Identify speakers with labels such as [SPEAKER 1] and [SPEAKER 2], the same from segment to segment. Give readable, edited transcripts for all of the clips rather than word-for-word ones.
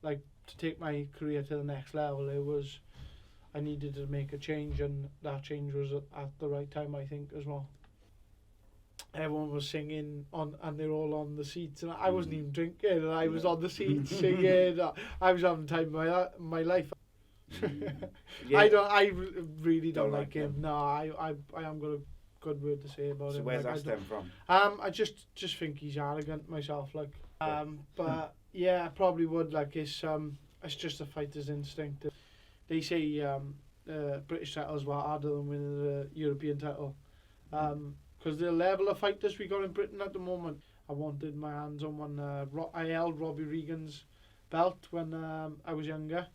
[SPEAKER 1] like to take my career to the next level, I needed to make a change, and that change was at the right time, I think, as well. Everyone was singing and they're all on the seats, and I wasn't even drinking, and I was on the seats singing. I was having time of my life.
[SPEAKER 2] Yeah.
[SPEAKER 1] I really don't like him. No, I am got a good word to say about him.
[SPEAKER 2] So where's that stem from?
[SPEAKER 1] I just think he's arrogant myself, like. But yeah, I probably would, like. It's just a fighter's instinct. They say British titles were harder than winning the European title. Because the level of fighters we got in Britain at the moment, I wanted my hands on one. I held Robbie Regan's belt when I was younger,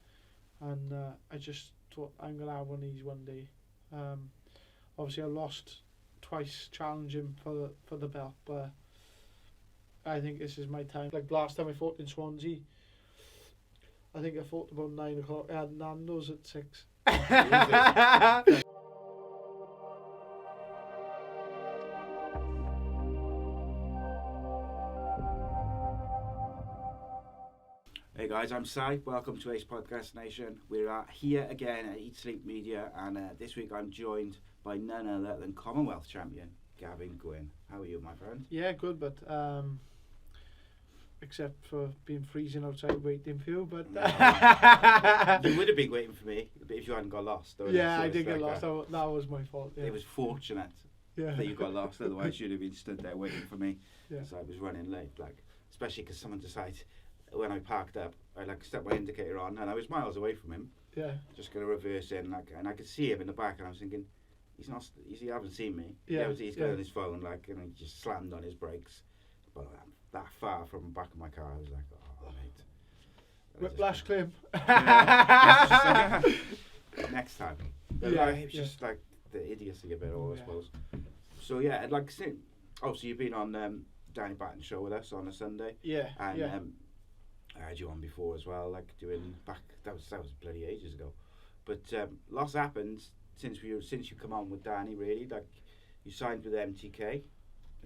[SPEAKER 1] and I just thought I'm gonna have one of these one day. Obviously, I lost twice challenging for the belt, but I think this is my time. Like last time I fought in Swansea, I think I fought about 9 o'clock. I had Nando's at 6.
[SPEAKER 2] Hey guys, I'm Si. Welcome to A.C.E Podcast Nation. We're here again at Eat Sleep Media, and this week I'm joined by none other than Commonwealth champion Gavin Gwynne. How are you, my friend?
[SPEAKER 1] Yeah, good, but except for being freezing outside waiting for you, but
[SPEAKER 2] You would have been waiting for me if you hadn't got lost.
[SPEAKER 1] Yeah, I did get lost. That was my fault. Yeah.
[SPEAKER 2] It was fortunate that you got lost, otherwise you'd have been stood there waiting for me.
[SPEAKER 1] Yeah.
[SPEAKER 2] So I was running late, like, especially because someone decided when I parked up, I stuck my indicator on, and I was miles away from him.
[SPEAKER 1] Yeah.
[SPEAKER 2] Just gonna reverse in, and I could see him in the back, and I was thinking, he hasn't seen me.
[SPEAKER 1] Yeah.
[SPEAKER 2] He's got on his phone, like, and he just slammed on his brakes. But that far from the back of my car, I was like, oh mate.
[SPEAKER 1] Whiplash claim.
[SPEAKER 2] Next time.
[SPEAKER 1] Yeah,
[SPEAKER 2] It's just like the idiocy of it all, I suppose. So yeah, I'd like to say, obviously you've been on Danny Batten show with us on a Sunday.
[SPEAKER 1] Yeah.
[SPEAKER 2] And I had you on before as well, like doing back. That was bloody ages ago. But lots happened since you come on with Danny. Really, like you signed with MTK.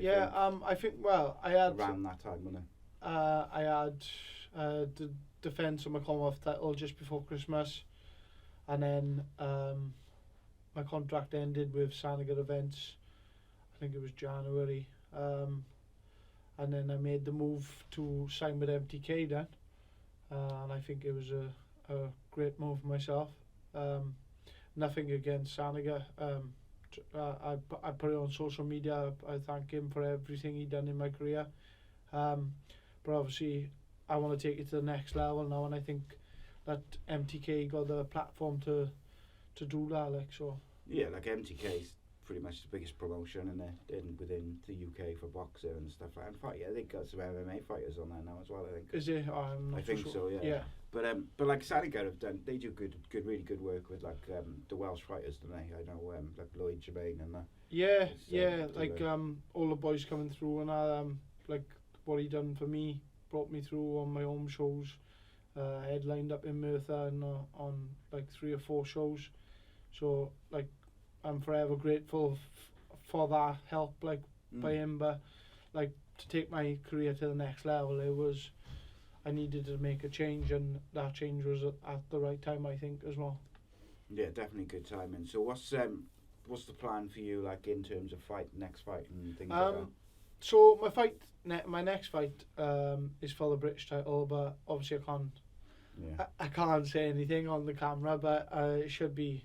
[SPEAKER 1] I think. Well, I had
[SPEAKER 2] around that time, wasn't it?
[SPEAKER 1] I had the defence of my Commonwealth title just before Christmas, and then my contract ended with Saniga Events. I think it was January. And then I made the move to sign with MTK then, and I think it was a great move for myself. Nothing against Saniga. I put it on social media. I thank him for everything he done in my career. But obviously, I want to take it to the next level now, and I think that MTK got the platform to do that. Like so.
[SPEAKER 2] Yeah, like MTK's pretty much the biggest promotion within the UK for boxing and stuff like that. I think got some MMA fighters on there now as well. I think.
[SPEAKER 1] Is it? I'm not
[SPEAKER 2] I think
[SPEAKER 1] sure.
[SPEAKER 2] so. Yeah.
[SPEAKER 1] Yeah.
[SPEAKER 2] But like Saniga have done, they do really good work with like the Welsh fighters, don't they? I know like Lloyd Jermaine and that.
[SPEAKER 1] Yeah, like all the boys coming through, and like what he done for me, brought me through on my own shows. Headlined up in Merthyr and on like 3 or 4 shows. So like I'm forever grateful for that help, like by him. But like to take my career to the next level, I needed to make a change, and that change was at the right time, I think, as well.
[SPEAKER 2] Yeah, definitely good timing. So what's the plan for you, like in terms of next fight and things like that?
[SPEAKER 1] So my next fight is for the British title, but obviously I can't.
[SPEAKER 2] Yeah.
[SPEAKER 1] I can't say anything on the camera, but it should be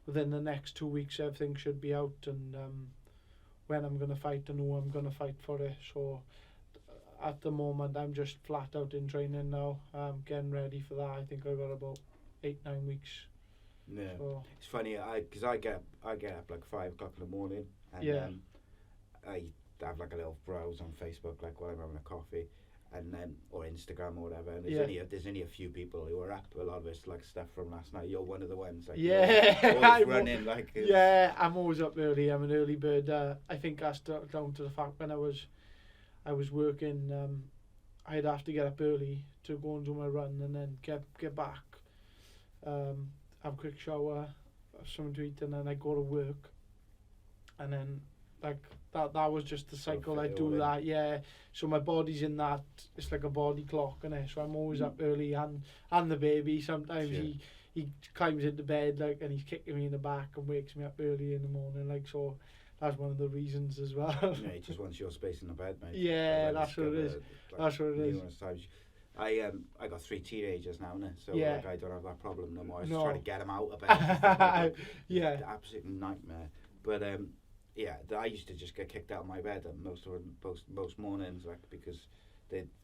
[SPEAKER 1] within the next 2 weeks. Everything should be out, and when I'm gonna fight and who I'm gonna fight for it. So at the moment, I'm just flat out in training now. Getting ready for that. I think I got about 8-9 weeks.
[SPEAKER 2] Yeah,
[SPEAKER 1] so.
[SPEAKER 2] It's funny because I get up like 5 o'clock in the morning, and I have like a little browse on Facebook, like while I'm having a coffee, and then or Instagram or whatever. And there's only a few people who are up. A lot of it's like stuff from last night. You're one of the ones. Like, always running like.
[SPEAKER 1] Yeah, I'm always up early. I'm an early bird. I think that's down to the fact when I was working, I'd have to get up early to go and do my run, and then get back, have a quick shower, have something to eat, and then I go to work, and then like that was just the cycle. I do
[SPEAKER 2] in.
[SPEAKER 1] that, yeah. So my body's in that. It's like a body clock, innit? So I'm always up early, and the baby. Sometimes he climbs into bed like, and he's kicking me in the back and wakes me up early in the morning, like, so. That's one of the reasons as well.
[SPEAKER 2] Yeah, he just wants your space in the bed, mate.
[SPEAKER 1] Yeah, that's what it is. That's what it is.
[SPEAKER 2] Times. I got 3 teenagers now, innit? So like, I don't have that problem no more. I just try to get them out of bed.
[SPEAKER 1] Yeah.
[SPEAKER 2] It's an absolute nightmare. But yeah, I used to just get kicked out of my bed most mornings, like, because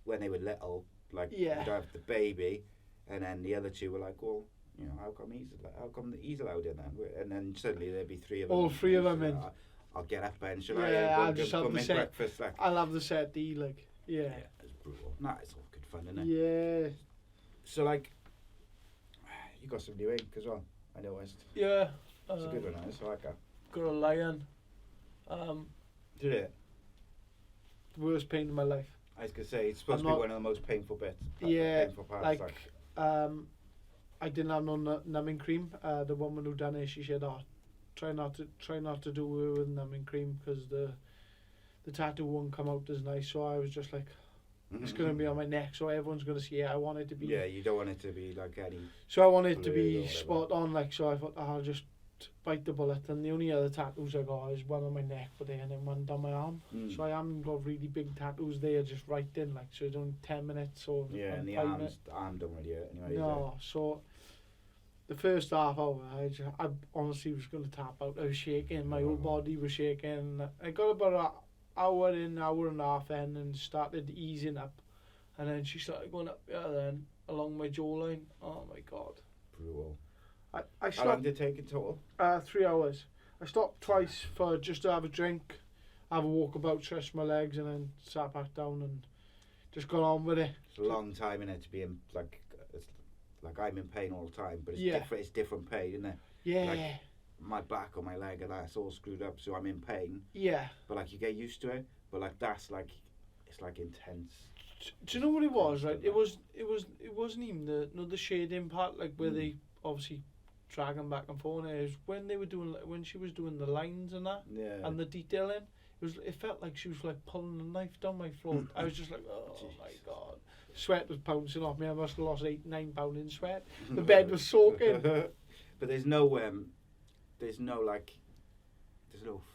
[SPEAKER 2] when they were little, like, you'd have the baby, and then the other 2 were like, well, you know, how come he's allowed in then? And then suddenly there'd be 3 of them.
[SPEAKER 1] All 3 of them in.
[SPEAKER 2] I'll get up and
[SPEAKER 1] I'll just have the set.
[SPEAKER 2] Breakfast, like.
[SPEAKER 1] I'll have the set D, like, yeah.
[SPEAKER 2] It's brutal. Nah, it's all good fun, isn't it?
[SPEAKER 1] Yeah.
[SPEAKER 2] So, like, you got some new ink as well, I noticed.
[SPEAKER 1] Yeah.
[SPEAKER 2] It's a good one, I like that.
[SPEAKER 1] Got a lion.
[SPEAKER 2] Did it?
[SPEAKER 1] Worst pain in my life.
[SPEAKER 2] I was going to say, it's supposed to be one of the most painful bits.
[SPEAKER 1] Painful parts, I didn't have no numbing cream. The woman who done it, she said, "Oh, try not to do it with numbing cream because the tattoo won't come out as nice." So I was just like, it's going to be on my neck, so everyone's going to see it. I want it to be.
[SPEAKER 2] Yeah, you don't want it to be like any.
[SPEAKER 1] So I want it to be spot on, like. So I thought, I'll just bite the bullet. And the only other tattoos I got is one on my neck, and then one down my arm. So I haven't got really big tattoos. They are just right in, like. So it's only 10 minutes or. Yeah, and the arm
[SPEAKER 2] don't really hurt anyway.
[SPEAKER 1] No, so. The first half hour, I honestly was going to tap out. I was shaking, my whole body was shaking. I got about an hour and a half in and started easing up. And then she started going up the other end along my jawline. Oh my God.
[SPEAKER 2] Brutal.
[SPEAKER 1] I stopped.
[SPEAKER 2] How long did it take in total?
[SPEAKER 1] 3 hours. I stopped twice for just to have a drink, have a walk about, stretch my legs, and then sat back down and just got on with it.
[SPEAKER 2] It's a long time in it to be in, like I'm in pain all the time, but it's different pain, isn't it?
[SPEAKER 1] Yeah.
[SPEAKER 2] Like my back or my leg and that's all screwed up, so I'm in pain.
[SPEAKER 1] Yeah.
[SPEAKER 2] But like you get used to it, but like that's like it's like intense.
[SPEAKER 1] Do you know what it was? Right, it wasn't even the shading part, like where they obviously dragging back and forth. It was when she was doing the lines and that, and the detailing. It felt like she was like pulling a knife down my throat. I was just like, oh my God. Sweat was bouncing off me. I must have lost 8-9 pounds in sweat. The bed was soaking.
[SPEAKER 2] But there's no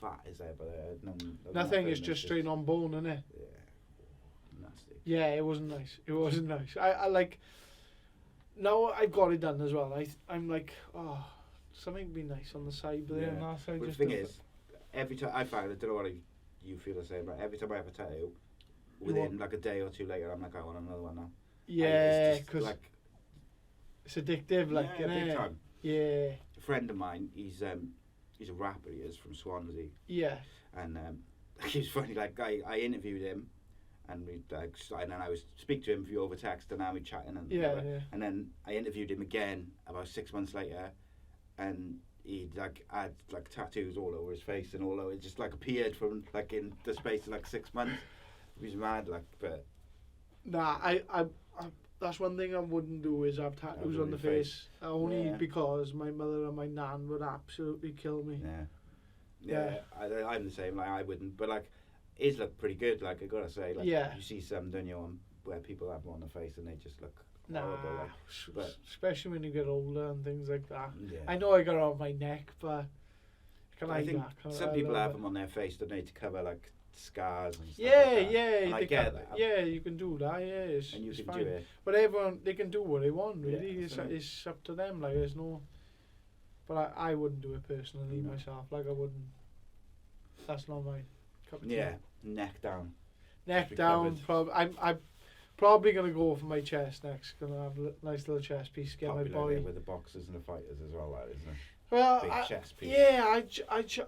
[SPEAKER 2] fat, is there? But
[SPEAKER 1] nothing. It's just straight on bone, isn't it?
[SPEAKER 2] Yeah, nasty.
[SPEAKER 1] Yeah, it wasn't nice. It wasn't nice. I like. Now I've got it done as well. I'm like, oh, something would be nice on the side, but then last side.
[SPEAKER 2] But the thing is, every time I find, I don't know what you feel the same, but every time I have a tattoo, within like a day or 2 later, I'm like, I want another one now.
[SPEAKER 1] Yeah, because like, it's addictive, like,
[SPEAKER 2] yeah, big time.
[SPEAKER 1] Yeah.
[SPEAKER 2] A friend of mine, he's a rapper. He is from Swansea.
[SPEAKER 1] Yeah.
[SPEAKER 2] And he was funny. Like I interviewed him, and and then I was speak to him over text, and now we're chatting and and then I interviewed him again about 6 months later, and he'd like had like tattoos all over his face and all over. It just like appeared from like in the space of like 6 months. He was mad, like, but.
[SPEAKER 1] Nah, I that's one thing I wouldn't do is have tattoos on the face. Only because my mother and my nan would absolutely kill me.
[SPEAKER 2] Yeah. I'm the same. Like I wouldn't, but like, his look pretty good. Like I gotta say, like you see some, don't you, on where people have them on the face and they just look horrible. Like, but
[SPEAKER 1] especially when you get older and things like that.
[SPEAKER 2] Yeah.
[SPEAKER 1] I know I got it on my neck, but
[SPEAKER 2] I think some people have them on their face, don't they, to cover like scars and stuff
[SPEAKER 1] and
[SPEAKER 2] I get that.
[SPEAKER 1] Yeah, you can do that. Yeah, it's
[SPEAKER 2] can
[SPEAKER 1] fine.
[SPEAKER 2] do it.
[SPEAKER 1] But everyone, they can do what they want. Really, it's up to them. Like there's no. But I wouldn't do it personally myself. Like I wouldn't. That's not my cup of tea.
[SPEAKER 2] Yeah, neck down.
[SPEAKER 1] Neck down. I'm probably gonna go for my chest next. Gonna have a nice little chest piece. Get my boy
[SPEAKER 2] with the boxers and the fighters as well, like, isn't it?
[SPEAKER 1] Well,
[SPEAKER 2] big chest piece.
[SPEAKER 1] Yeah,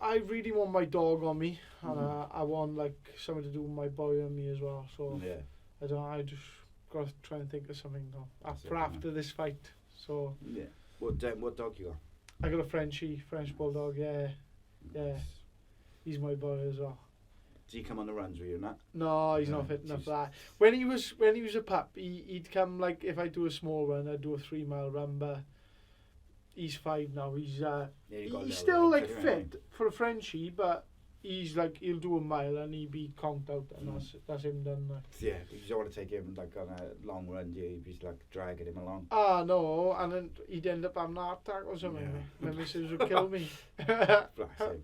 [SPEAKER 1] I really want my dog on me, and I want like something to do with my boy on me as well. So I just got to try and think of something now after this fight. So
[SPEAKER 2] what dog you got?
[SPEAKER 1] I got a French bulldog. Yeah. He's my boy as well.
[SPEAKER 2] Does he come on the runs with you, Nat?
[SPEAKER 1] No, he's not fit enough for that. When he was a pup, he'd come like if I do a small run, I'd do a 3 mile run, but. He's 5 now. He's still like fit for a Frenchie, but he's like, he'll do a mile and he'd be conked out, and that's him done.
[SPEAKER 2] Yeah, you don't want to take him like on a long run, do you? You'd be like dragging him along.
[SPEAKER 1] Ah, no, and then he'd end up having a heart attack or something.
[SPEAKER 2] Yeah.
[SPEAKER 1] My missus would kill me.
[SPEAKER 2] Bless him.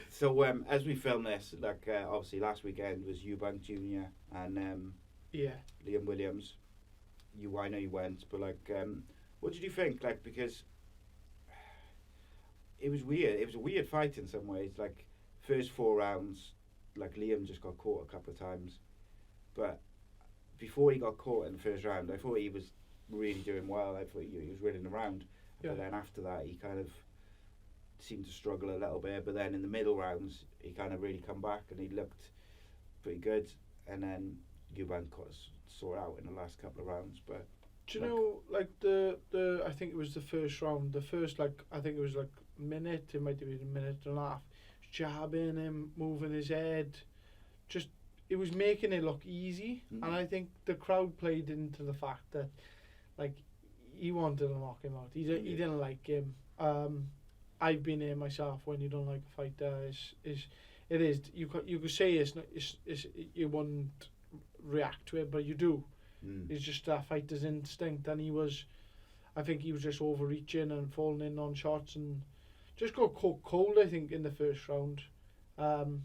[SPEAKER 2] So as we film this, like obviously last weekend was Eubank Jr. and Liam Williams. I know you went, but like, what did you think? Like, because it was weird. It was a weird fight in some ways. Like, first 4 rounds, like Liam just got caught a couple of times, but before he got caught in the first round, I thought he was really doing well. I thought he was winning the round, but then after that, he kind of seemed to struggle a little bit. But then in the middle rounds, he kind of really come back and he looked pretty good. And then Eubank got sore out in the last couple of rounds. But
[SPEAKER 1] do you know, like the I think it was the first round. The first, like, I think it was like minute. It might have been a minute and a half. Jabbing him, moving his head, just it was making it look easy. And I think the crowd played into the fact that, like, he wanted to knock him out. He didn't like him. I've been there myself. When you don't like a fighter, it is you could say it's you wouldn't react to it, but you do. It's just that fighter's instinct, and I think he was just overreaching and falling in on shots and just got caught cold, I think, in the first round. And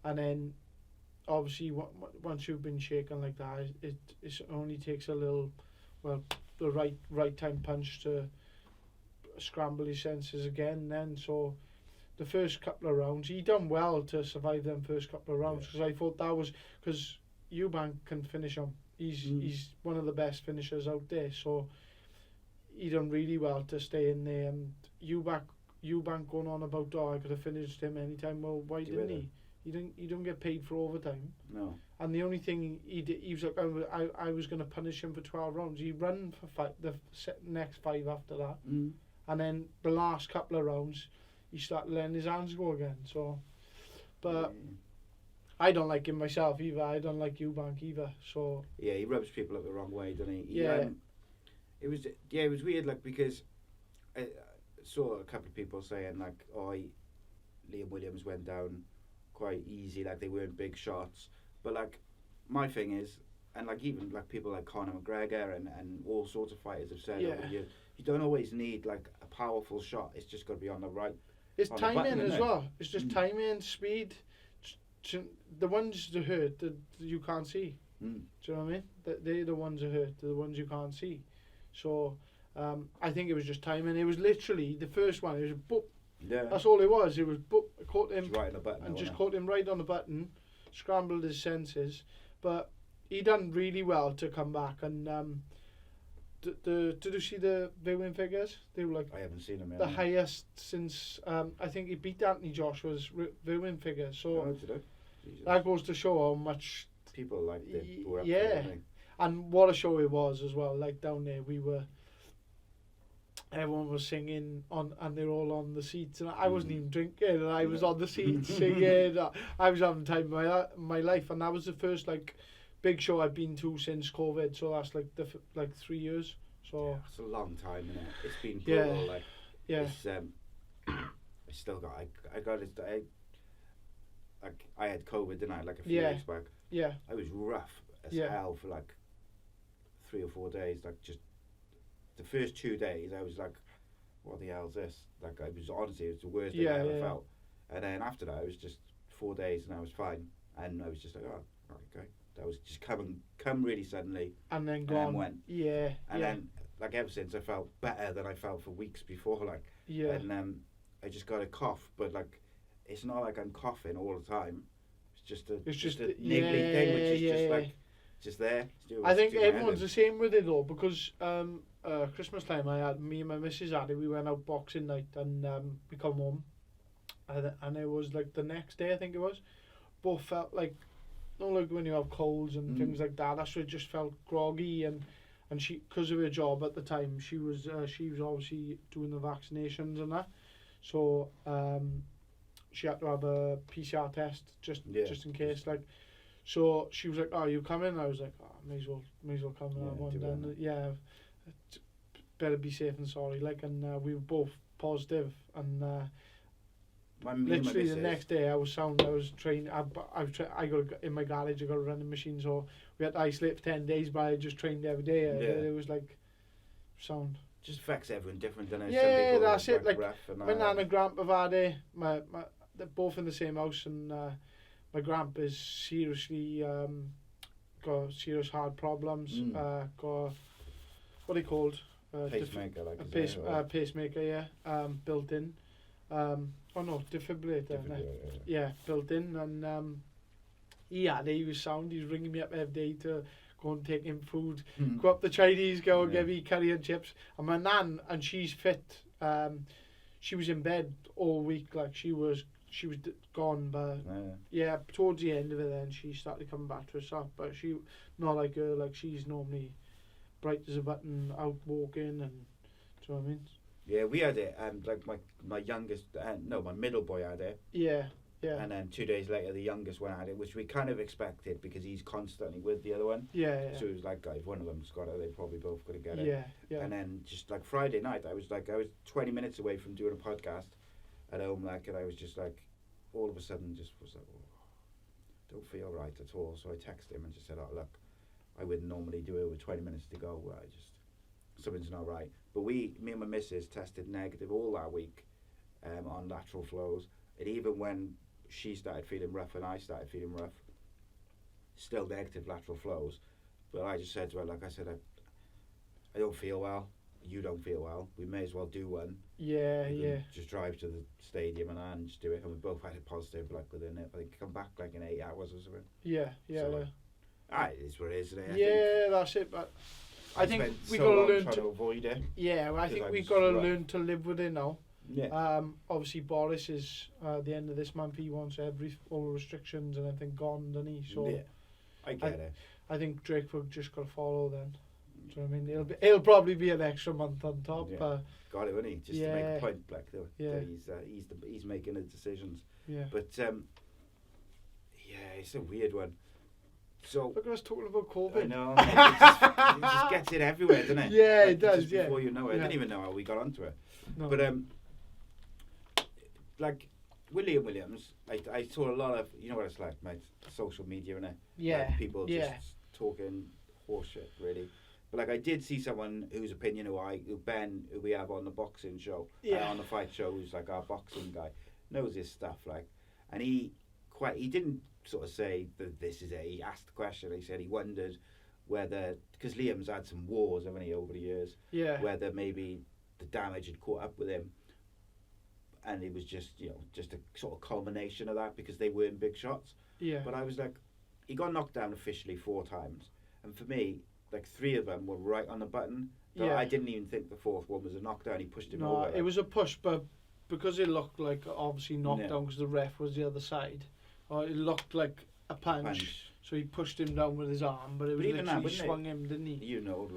[SPEAKER 1] then obviously once you've been shaken like that, it only takes a little, the right time punch to scramble his senses again then. So the first couple of rounds, he done well to survive them first couple of rounds, because I thought that was, because Eubank can finish him. He's one of the best finishers out there, so he done really well to stay in there. And Eubank going on about, I could have finished him anytime. Well, why didn't he? He didn't get paid for overtime.
[SPEAKER 2] No. And
[SPEAKER 1] the only thing he did, he was like, I was going to punish him for 12 rounds. He ran for the next 5 after that. And then the last couple of rounds, he started letting his hands go again. So, but I don't like him myself either. I don't like Eubank either. So
[SPEAKER 2] yeah, he rubs people up the wrong way, doesn't he? It was weird, like, because I saw a couple of people saying like, Liam Williams went down quite easy, like they weren't big shots. But like, my thing is, and like even like people like Conor McGregor and all sorts of fighters have said over the years, you don't always need like a powerful shot. It's just got to be on the right.
[SPEAKER 1] It's timing as well. It's just timing, speed. The ones that hurt that you can't see. Do you know what I mean? They're the ones that hurt. They're the ones you can't see. So I think it was just timing. It was literally the first one. It was a boop.
[SPEAKER 2] Yeah.
[SPEAKER 1] That's all it was. It was boop. Caught him
[SPEAKER 2] right on the button,
[SPEAKER 1] and just caught him right on the button. Scrambled his senses, but he done really well to come back. And did you see the viewing figures? They were like,
[SPEAKER 2] I haven't seen them yet.
[SPEAKER 1] The highest since I think he beat Anthony Joshua's viewing figures. So that goes to show how much
[SPEAKER 2] people liked it.
[SPEAKER 1] And what a show it was as well. Like down there, everyone was singing and they're all on the seats, and I wasn't even drinking, and I was on the seats singing. I was having time of my life, and that was the first like big show I've been to since COVID. So that's like 3 years. So
[SPEAKER 2] it's a long time, isn't it? It's been brutal. It's, I still got. I got it. I had COVID, didn't I? Like a few weeks back.
[SPEAKER 1] Yeah.
[SPEAKER 2] I was rough as hell for like 3 or 4 days. Like just the first 2 days, I was like, "What the hell's this?" Like I was honestly, it was the worst thing I ever felt. And then after that, it was just 4 days, and I was fine. And I was just like, "Oh, okay." That was just come really suddenly,
[SPEAKER 1] and then gone.
[SPEAKER 2] And then went.
[SPEAKER 1] Yeah.
[SPEAKER 2] And then like ever since, I felt better than I felt for weeks before. Like and I just got a cough, but like it's not like I'm coughing all the time. It's just a niggly thing, which is just like just there.
[SPEAKER 1] I think everyone's the same with it though, because Christmas time me and my missus we went out boxing night, and we come home, and it was like the next day I think it was, both felt like, not like when you have colds and things like that. That's where it just felt groggy, and she, because of her job at the time, she was obviously doing the vaccinations and that, so she had to have a PCR test just in case, like. So she was like, "Oh, you coming?" And I was like, "Oh, may as well come." Better be safe than sorry. Like, and we were both positive, and literally the next day I was sound. I was trained. I got in my garage. I got a running machine, so we had to isolate for 10 days. But I just trained every day. It was like sound.
[SPEAKER 2] Just affects everyone different, doesn't it?
[SPEAKER 1] Yeah,
[SPEAKER 2] some
[SPEAKER 1] that's it. Like
[SPEAKER 2] my
[SPEAKER 1] nan and grandpa have had it. They're both in the same house, and my grandpa is seriously got serious heart problems. Got what are they called?
[SPEAKER 2] Pacemaker, like
[SPEAKER 1] pacemaker, yeah. Built in. Oh no, defibrillator. Yeah, built in, and he was sound. He was ringing me up every day to go and take him food. Go up the Chinese, go and give me curry and chips. And my nan, and she's fit. She was in bed all week, like she was gone, but towards the end of it, then she started coming back to herself. But she not like her, like she's normally bright as a button, out walking, and do you know what I mean?
[SPEAKER 2] Yeah, we had it, and like my youngest, my middle boy had it.
[SPEAKER 1] Yeah.
[SPEAKER 2] And then 2 days later, the youngest one had it, which we kind of expected because he's constantly with the other one.
[SPEAKER 1] Yeah.
[SPEAKER 2] So it was like, if one of them's got it, they probably both got to get it.
[SPEAKER 1] Yeah.
[SPEAKER 2] And then just like Friday night, I was 20 minutes away from doing a podcast at home, like, and I was just like, all of a sudden, just was like, don't feel right at all. So I texted him and just said, oh look, I wouldn't normally do it with 20 minutes to go. Something's not right. But me and my missus tested negative all that week on lateral flows. And even when she started feeling rough and I started feeling rough, still negative lateral flows. But I just said to her, like I said, I don't feel well. You don't feel well. We may as well do one.
[SPEAKER 1] Yeah.
[SPEAKER 2] Just drive to the stadium and just do it. And we both had a positive, like within it. I think come back like in 8 hours or something.
[SPEAKER 1] Yeah.
[SPEAKER 2] It is what it is, isn't it?
[SPEAKER 1] Yeah, that's it. But I think we got to learn to
[SPEAKER 2] avoid it.
[SPEAKER 1] Yeah, well, I think we got to learn to live with it now.
[SPEAKER 2] Yeah.
[SPEAKER 1] Obviously, Boris is the end of this month. He wants all restrictions and everything gone, doesn't he? So
[SPEAKER 2] yeah, I get it.
[SPEAKER 1] I think Drakeford just got to follow then. Do you know what I mean? It'll probably be an extra month on top.
[SPEAKER 2] Yeah. Got it, wouldn't he? Just to make a point, like that he's making the decisions.
[SPEAKER 1] Yeah.
[SPEAKER 2] But it's a weird one. So
[SPEAKER 1] look at us talking about COVID.
[SPEAKER 2] I know. It just gets it everywhere, doesn't it?
[SPEAKER 1] Yeah,
[SPEAKER 2] like,
[SPEAKER 1] it does.
[SPEAKER 2] Just before you know it, I didn't even know how we got onto it.
[SPEAKER 1] No.
[SPEAKER 2] But like Williams, I saw a lot of, you know what it's like, mate, social media, innit?
[SPEAKER 1] Yeah.
[SPEAKER 2] Like people just talking horseshit, really. But like I did see someone whose opinion Ben, who we have on the boxing show, on the fight show, who's like our boxing guy, knows his stuff, like, and he didn't sort of say that this is it. He asked the question. He said he wondered whether, because Liam's had some wars, haven't he, over the years?
[SPEAKER 1] Yeah.
[SPEAKER 2] Whether maybe the damage had caught up with him, and it was just a sort of culmination of that because they weren't big shots.
[SPEAKER 1] Yeah.
[SPEAKER 2] But I was like, he got knocked down officially 4 times, and for me, like 3 of them were right on the button. I didn't even think the 4th one was a knockdown. He pushed him over.
[SPEAKER 1] No, it was a push, but because it looked like obviously knockdown because the ref was the other side, it looked like a punch. So he pushed him down with his arm, but it was literally swung him, didn't he?
[SPEAKER 2] You know,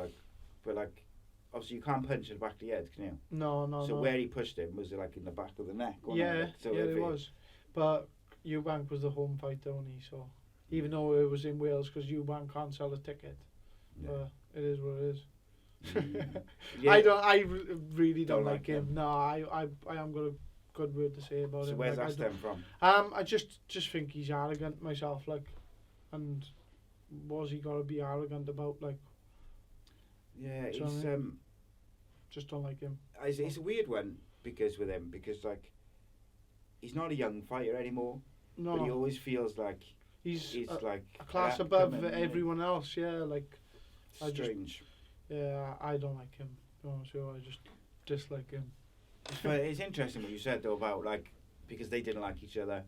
[SPEAKER 2] obviously you can't punch in the back of the head, can you?
[SPEAKER 1] No.
[SPEAKER 2] So where he pushed him was like in the back of the neck.
[SPEAKER 1] It was. But Eubank was the home fight only, so even though it was in Wales, because Eubank can't sell a ticket, but it is what it is. I really don't like him. No, I am got a good word to say about him.
[SPEAKER 2] So where's that stem from?
[SPEAKER 1] I just think he's arrogant myself, like, and what's he got to be arrogant about, like?
[SPEAKER 2] Yeah, he's
[SPEAKER 1] just don't like him.
[SPEAKER 2] It's a weird one because like he's not a young fighter anymore. No, but he always feels like he's like
[SPEAKER 1] a class above everyone else. Yeah, like
[SPEAKER 2] strange.
[SPEAKER 1] I don't like him. So I just dislike him.
[SPEAKER 2] But it's interesting what you said though about like because they didn't like each other,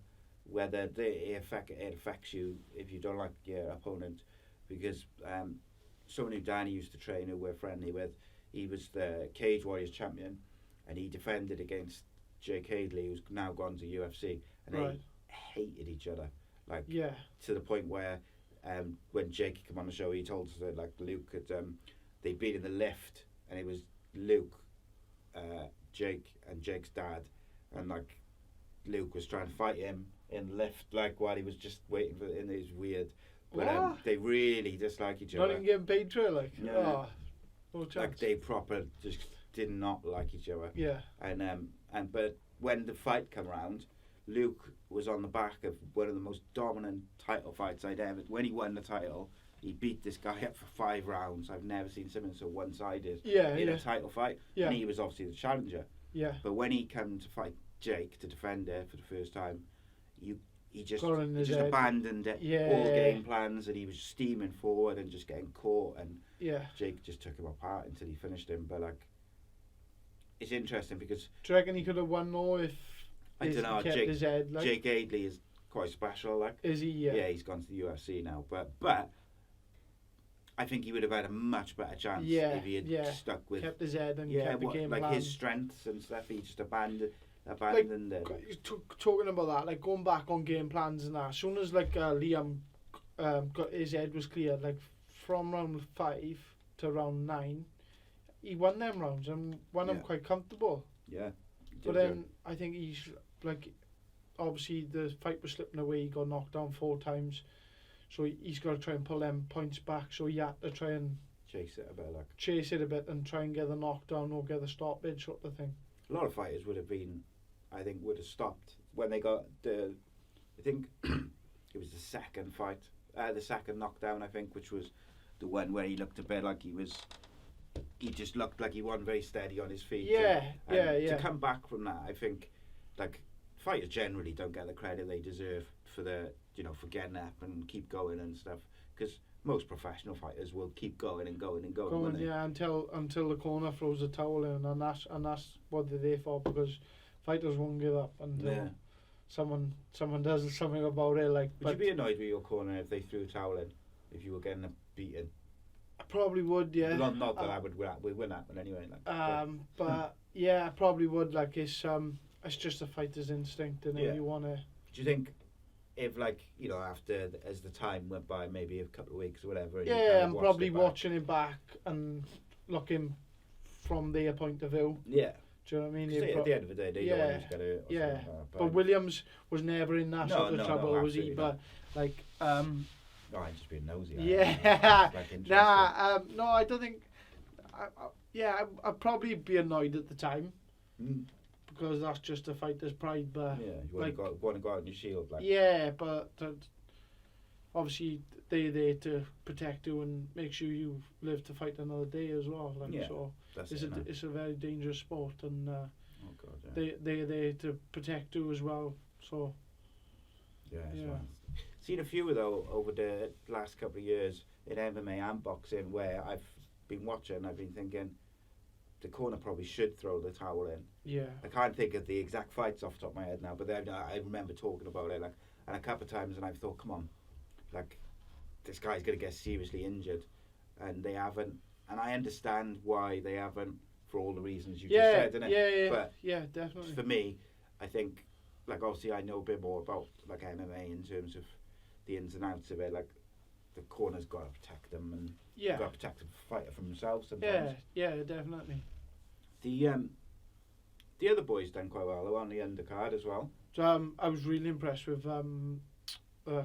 [SPEAKER 2] whether it affects you if you don't like your opponent. Because someone who Danny used to train, who we're friendly with, he was the Cage Warriors champion, and he defended against Jake Hadley, who's now gone to UFC, and they hated each other, like to the point where when Jake came on the show, he told us that like Luke had they'd been in the lift, and it was Luke, Jake, and Jake's dad, and like Luke was trying to fight him in the lift, like while he was just waiting for it, and it was weird. But they really dislike each other.
[SPEAKER 1] Not even getting paid to it, like.
[SPEAKER 2] No.
[SPEAKER 1] No chance.
[SPEAKER 2] Like they proper just did not like each other.
[SPEAKER 1] Yeah.
[SPEAKER 2] And but when the fight come round, Luke was on the back of one of the most dominant title fights I'd ever. When he won the title, he beat this guy up for 5 rounds. I've never seen something so one-sided in a title fight. Yeah. And he was obviously the challenger.
[SPEAKER 1] Yeah.
[SPEAKER 2] But when he came to fight Jake to defend it for the first time, he just abandoned it, all game plans, and he was steaming forward and just getting caught, and Jake just took him apart until he finished him. But like, it's interesting because
[SPEAKER 1] do you reckon he could have won though if
[SPEAKER 2] I don't know,
[SPEAKER 1] kept his head? Like?
[SPEAKER 2] Jake Aidley is quite special. Like,
[SPEAKER 1] is he? Yeah,
[SPEAKER 2] he's gone to the UFC now, but I think he would have had a much better chance if he had stuck with
[SPEAKER 1] kept his head and kept the game
[SPEAKER 2] like
[SPEAKER 1] plan.
[SPEAKER 2] His strengths and stuff. He just abandoned it.
[SPEAKER 1] Talking about that, like going back on game plans and that. As soon as like Liam got his head was cleared, like from round 5 to round 9, he won them rounds and won them quite comfortable.
[SPEAKER 2] Yeah.
[SPEAKER 1] But then I think he's like, obviously the fight was slipping away. He got knocked down 4 times, so he's got to try and pull them points back. So he had to try and
[SPEAKER 2] chase it a bit, and try and get the knockdown or get the stoppage sort of thing. A lot of fighters would have stopped when they got the. I think it was the second fight, the second knockdown. I think, which was the one where he looked a bit like he just looked like he wasn't very steady on his feet. To come back from that, I think, like, fighters generally don't get the credit they deserve for for getting up and keep going and stuff, because most professional fighters will keep going and going and going.
[SPEAKER 1] Until the corner throws a towel in, and that's what they're there for, because fighters won't give up until someone does something about it. Like,
[SPEAKER 2] would you be annoyed with your corner if they threw a towel in, if you were getting beaten?
[SPEAKER 1] I probably would, yeah.
[SPEAKER 2] Not that I would win that, but anyway. Like,
[SPEAKER 1] but yeah, I probably would. Like, it's just a fighter's instinct, and you want to.
[SPEAKER 2] Do you think, if after as the time went by, maybe a couple of weeks or whatever?
[SPEAKER 1] I'm probably watching it back and looking from their point of view.
[SPEAKER 2] Yeah.
[SPEAKER 1] Do you know what I mean?
[SPEAKER 2] At the end of the day, they don't want to get it.
[SPEAKER 1] Yeah. But Williams was never in that sort of trouble, was he? But like.
[SPEAKER 2] No, I'm just being nosy.
[SPEAKER 1] Yeah. No, I don't think. I'd probably be annoyed at the time. Because that's just a fighter's pride, but
[SPEAKER 2] you want to go out on your shield, like.
[SPEAKER 1] Yeah, but obviously they're there to protect you and make sure you live to fight another day as well. Like, so it's a very dangerous sport, and they're there to protect you as well. So
[SPEAKER 2] seen a few though over the last couple of years in MMA and boxing where I've been watching. I've been thinking, the corner probably should throw the towel in.
[SPEAKER 1] Yeah.
[SPEAKER 2] I can't think of the exact fights off the top of my head now, but I remember talking about it, like, and a couple of times, and I've thought, come on, like, this guy's going to get seriously injured, and they haven't, and I understand why they haven't, for all the reasons you just said, innit?
[SPEAKER 1] Yeah.
[SPEAKER 2] But
[SPEAKER 1] yeah, definitely.
[SPEAKER 2] For me, I think, like, obviously I know a bit more about, like, MMA in terms of the ins and outs of it, like, the corner's got to protect them, and got to protect the fighter from themselves sometimes.
[SPEAKER 1] Yeah, definitely.
[SPEAKER 2] The other boys done quite well. They were on the undercard as well.
[SPEAKER 1] So I was really impressed with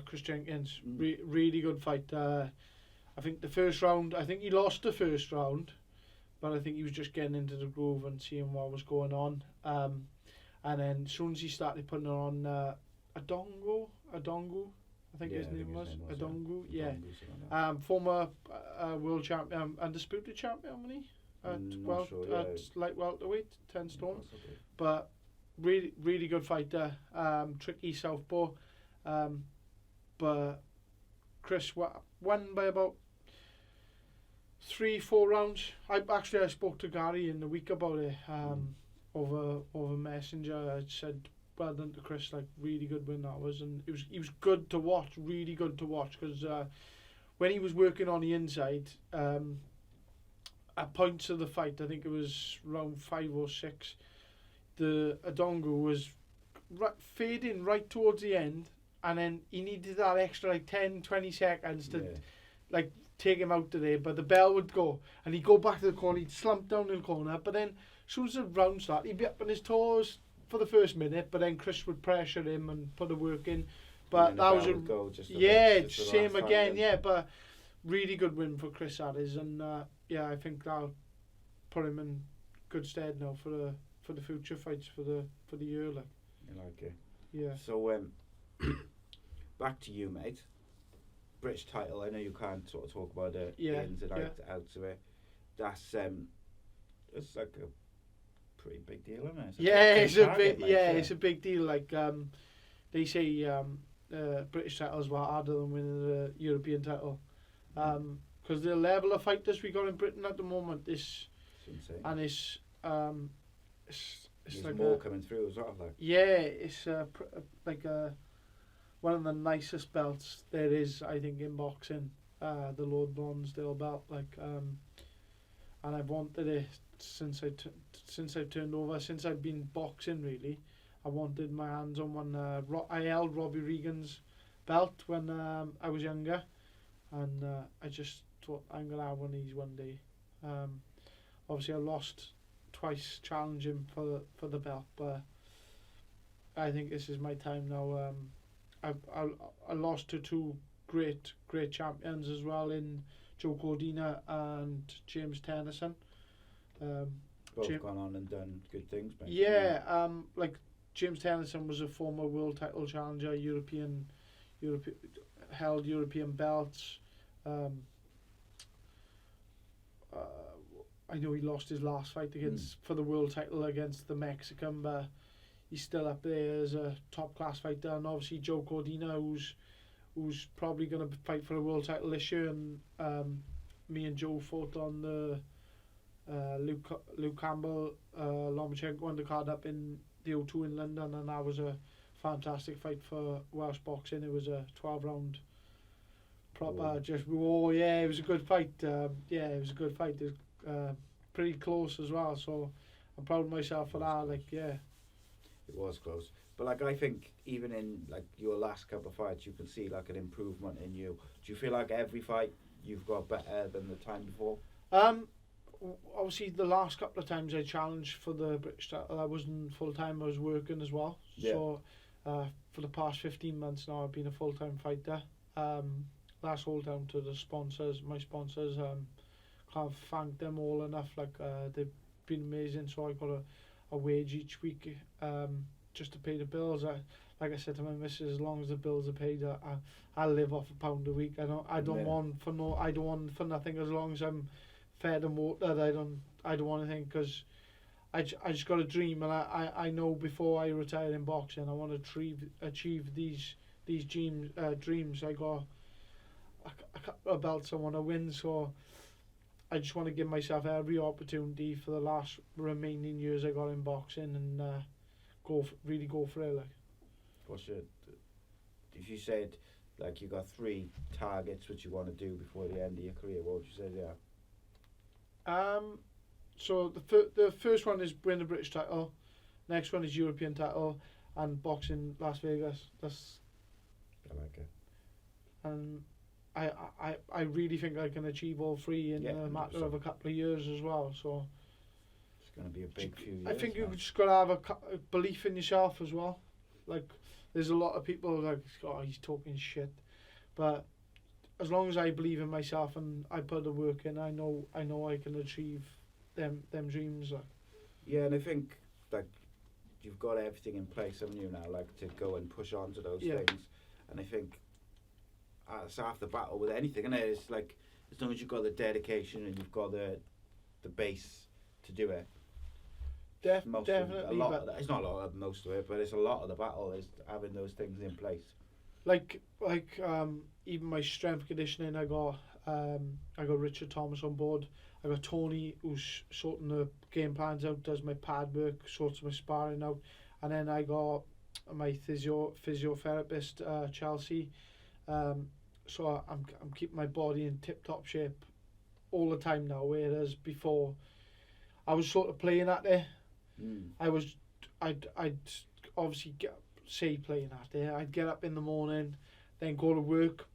[SPEAKER 1] Chris Jenkins. Really good fight. I think the first round, I think he lost the first round, but I think he was just getting into the groove and seeing what was going on. And then as soon as he started putting on Adongo, I think his name was Adongo. Yeah. Former world champion, undisputed champion, wasn't he? At light welterweight, 10 stone. But really good fighter. Tricky southpaw. But Chris won by about 3-4 rounds. I spoke to Gary in the week about it. Over Messenger. I said, well done to Chris, like, really good win that was, and he was good to watch, really good to watch, because when he was working on the inside, at points of the fight, I think it was round 5 or 6, the Adongo was fading right towards the end, and then he needed that extra like 10-20 seconds to like take him out today, but the bell would go and he'd go back to the corner, he'd slump down in the corner, but then as soon as the round started, he'd be up on his toes for the first minute, but then Chris would pressure him and put the work in. But that was same again, but really good win for Chris Addis, and I think that'll put him in good stead now for the future fights for the year. Like.
[SPEAKER 2] You like it?
[SPEAKER 1] Yeah.
[SPEAKER 2] So back to you, mate. British title. I know you can't sort of talk about the ins and outs of it. That's it's like a pretty big deal, isn't it?
[SPEAKER 1] It's a big it's a big deal. Like they say, British titles were harder than winning the European title, because the level of fighters we got in Britain at the moment is
[SPEAKER 2] insane,
[SPEAKER 1] and it's
[SPEAKER 2] there's
[SPEAKER 1] like
[SPEAKER 2] more coming through as well. Like
[SPEAKER 1] it's like one of the nicest belts there is, I think, in boxing. The Lord Lonsdale belt, like, and I've wanted it since I've turned over, since I've been boxing really. I wanted my hands on one. I held Robbie Regan's belt when I was younger, and I just thought I'm gonna have one of these one day. Obviously I lost twice challenging for the belt, but I think this is my time now. I lost to two great champions as well, in Joe Cordina and James Tennyson.
[SPEAKER 2] Both gone on and done good things, mate.
[SPEAKER 1] Yeah, like James Tennyson was a former world title challenger, held European belts. I know he lost his last fight for the world title against the Mexican, but he's still up there as a top class fighter. And obviously Joe Cordina, who's probably going to fight for a world title this year. And me and Joe fought on the Luke Campbell Lomachenko undercard up in the O2 in London, and that was a fantastic fight for Welsh boxing. It was a 12-round proper it was a good fight. It was a good fight. It was pretty close as well, so I'm proud of myself for that. Like, yeah,
[SPEAKER 2] it was close, but like I think even in like your last couple of fights, you can see like an improvement in you. Do you feel like every fight you've got better than the time before?
[SPEAKER 1] Obviously the last couple of times I challenged for the British title, I wasn't full time. I was working as well. Yeah. So for the past 15 months now, I've been a full time fighter. That's all down to the sponsors, my sponsors. Can't thank them all enough. Like they've been amazing. So I got a wage each week just to pay the bills. Like I said to my missus, as long as the bills are paid, I live off £1 a week. I don't want for nothing. As long as I'm fed and watered, I don't want anything, because I just got a dream, and I know before I retire in boxing, I want to achieve these dreams. I got a couple of belts I want to win, so I just want to give myself every opportunity for the last remaining years I got in boxing, and really go for it. Like,
[SPEAKER 2] what's your? If you said like you got 3 targets which you want to do before the end of your career, what would you say they are?
[SPEAKER 1] So the first one is win the British title, next one is European title, and boxing Las Vegas. I
[SPEAKER 2] like it.
[SPEAKER 1] And I really think I can achieve all 3 in a matter of a couple of years as well. So
[SPEAKER 2] it's going to be a big few years.
[SPEAKER 1] I think you've just got to have a belief in yourself as well. Like, there's a lot of people like, oh, he's talking shit, but as long as I believe in myself and I put the work in, I know I can achieve them dreams.
[SPEAKER 2] Yeah, and I think like you've got everything in place, haven't you now? Like to go and push on to those things. And I think it's half the battle with anything, isn't it? It's like as long as you've got the dedication and you've got the base to do it.
[SPEAKER 1] Definitely.
[SPEAKER 2] It's not a lot of most of it, but it's a lot of the battle is having those things in place.
[SPEAKER 1] Like even my strength conditioning, I got Richard Thomas on board. I got Tony, who's sorting the game plans out, does my pad work, sorts my sparring out, and then I got my physiotherapist, Chelsea. So I'm keeping my body in tip-top shape all the time now, whereas before I was sort of playing at it. I'd obviously playing at it. I'd get up in the morning, then go to work.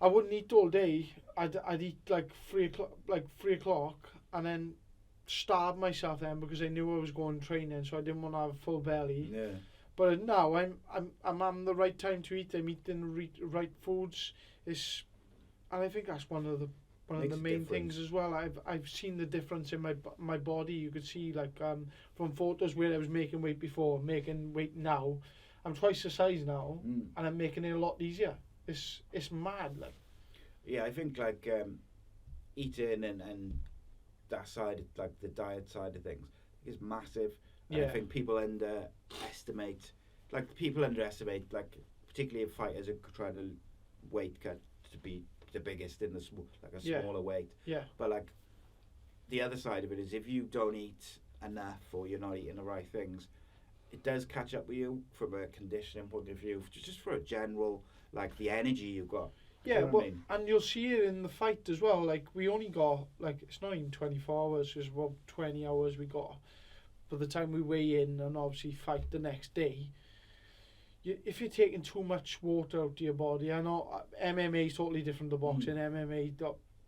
[SPEAKER 1] I wouldn't eat all day. I'd eat like 3 o'clock, and then starve myself then, because I knew I was going training, so I didn't want to have a full belly.
[SPEAKER 2] Yeah.
[SPEAKER 1] But now I'm on the right time to eat. I'm eating the right foods. And I think that's one of the one of the main things as well. I've seen the difference in my body. You could see like from photos where I was making weight before, making weight now. I'm twice the size now, and I'm making it a lot easier. It's mad, like.
[SPEAKER 2] Yeah, I think like eating and that side, like the diet side of things, is massive. And I think people underestimate, like particularly if fighters are trying to weight cut to be the biggest in the smaller weight.
[SPEAKER 1] Yeah.
[SPEAKER 2] But like the other side of it is if you don't eat enough or you're not eating the right things, it does catch up with you from a conditioning point of view, just for a general, like the energy you've got.
[SPEAKER 1] Yeah, well, I mean? And you'll see it in the fight as well. Like we only got it's not even 24 hours, it's about 20 hours we got. By the time we weigh in and obviously fight the next day, if you're taking too much water out of your body, I know MMA is totally different to boxing. MMA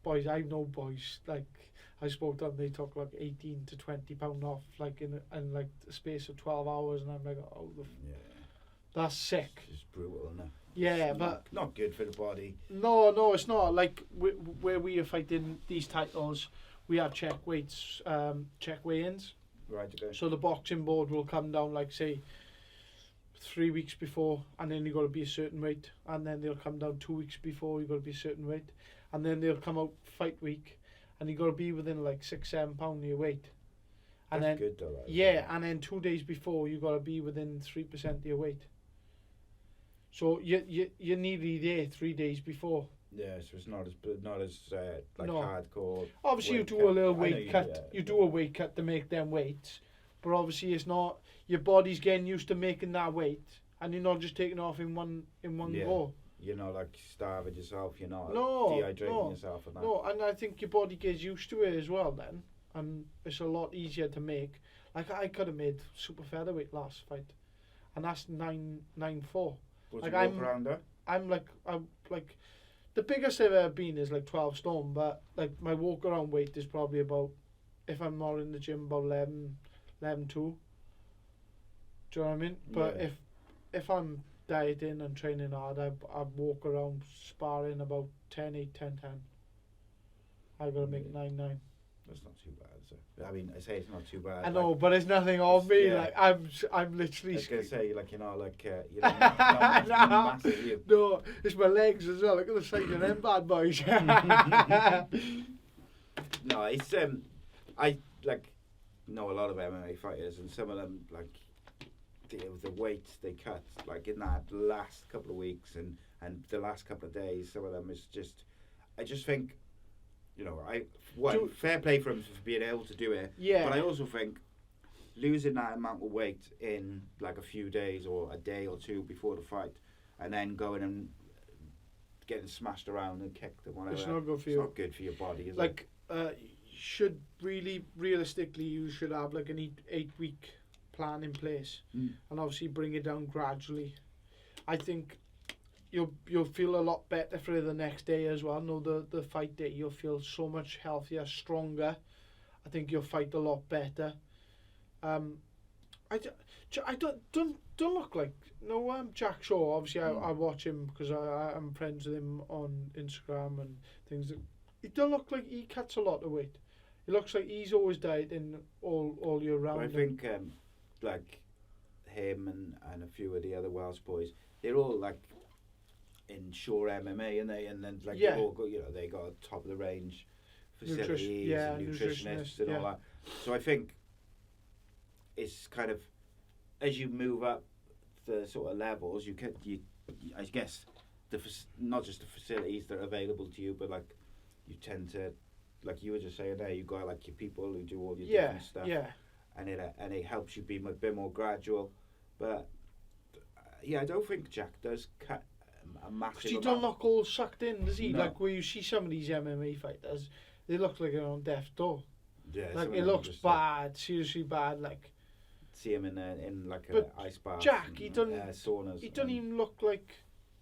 [SPEAKER 1] boys, I know boys like I spoke to them, they took like 18 to 20 pound off like in like the space of 12 hours, and I'm like, that's sick.
[SPEAKER 2] It's brutal, isn't it?
[SPEAKER 1] Yeah,
[SPEAKER 2] it's
[SPEAKER 1] but
[SPEAKER 2] not good for the body.
[SPEAKER 1] No, it's not. Like where we are fighting these titles, we have check weights, check weigh-ins.
[SPEAKER 2] Right. Okay.
[SPEAKER 1] So the boxing board will come down, like say 3 weeks before, and then you got to be a certain weight, and then they'll come down 2 weeks before, you got to be a certain weight, and then they'll come out fight week, and you got to be within like 6-7 pound of your weight. And
[SPEAKER 2] that's
[SPEAKER 1] then
[SPEAKER 2] good though.
[SPEAKER 1] and then 2 days before you got to be within 3% of your weight. So you're nearly there 3 days before.
[SPEAKER 2] Yeah, so it's not as hardcore.
[SPEAKER 1] Obviously, you do a little weight cut. You do a weight cut to make them weights, but obviously it's not. Your body's getting used to making that weight, and you're not just taking off in one go.
[SPEAKER 2] You're not like starving yourself. You're not dehydrating yourself. And that.
[SPEAKER 1] No, and I think your body gets used to it as well then, and it's a lot easier to make. Like I could have made super featherweight last fight, and that's 994.
[SPEAKER 2] Like
[SPEAKER 1] I'm like. The biggest I've ever been is like 12 stone, but like my walk around weight is probably about, if I'm not in the gym, about 11, 2. Do you know what I mean? But if I'm dieting and training hard, I walk around sparring about 10-8, 10-10. I gotta make 9-9.
[SPEAKER 2] That's not too bad. So. I mean, I say it's not too bad.
[SPEAKER 1] I know, but it's nothing on me. Like I'm literally.
[SPEAKER 2] I was gonna say not massive. You.
[SPEAKER 1] No, it's my legs as well. Look at the size of them bad boys.
[SPEAKER 2] No, it's I know a lot of MMA fighters, and some of them the weights they cut in that last couple of weeks and the last couple of days. Some of them is just. I just think. Fair play for him for being able to do it.
[SPEAKER 1] Yeah.
[SPEAKER 2] But I also think losing that amount of weight in like a few days or a day or two before the fight, and then going and getting smashed around and kicked and whatever.
[SPEAKER 1] It's not good for you.
[SPEAKER 2] It's not good for your body, is it?
[SPEAKER 1] Realistically, you should have like an 8-week plan in place, and obviously bring it down gradually. I think. You'll feel a lot better for the next day as well. No, the fight day, you'll feel so much healthier, stronger. I think you'll fight a lot better. I don't look like Jack Shaw. Obviously, I watch him because I'm friends with him on Instagram and things. He don't look like he cuts a lot of weight. He looks like he's always dieting all year round.
[SPEAKER 2] Well, I think like him and a few of the other Welsh boys, they're all like. In Shore MMA and then they all got they got top of the range facilities and nutritionists and all that. So I think it's kind of as you move up the sort of levels, I guess not just the facilities that are available to you, but like you tend to like you were just saying there, you got like your people who do all your different stuff, and it helps you be a bit more gradual. But I don't think Jack does cut. Because
[SPEAKER 1] he don't look all sucked in, does he? No. Like where you see some of these MMA fighters, they look like they're on death's door.
[SPEAKER 2] Yeah,
[SPEAKER 1] like it looks bad, seriously bad. Like
[SPEAKER 2] see him in like an ice bath.
[SPEAKER 1] Jack, he doesn't.
[SPEAKER 2] Saunas.
[SPEAKER 1] He doesn't even look like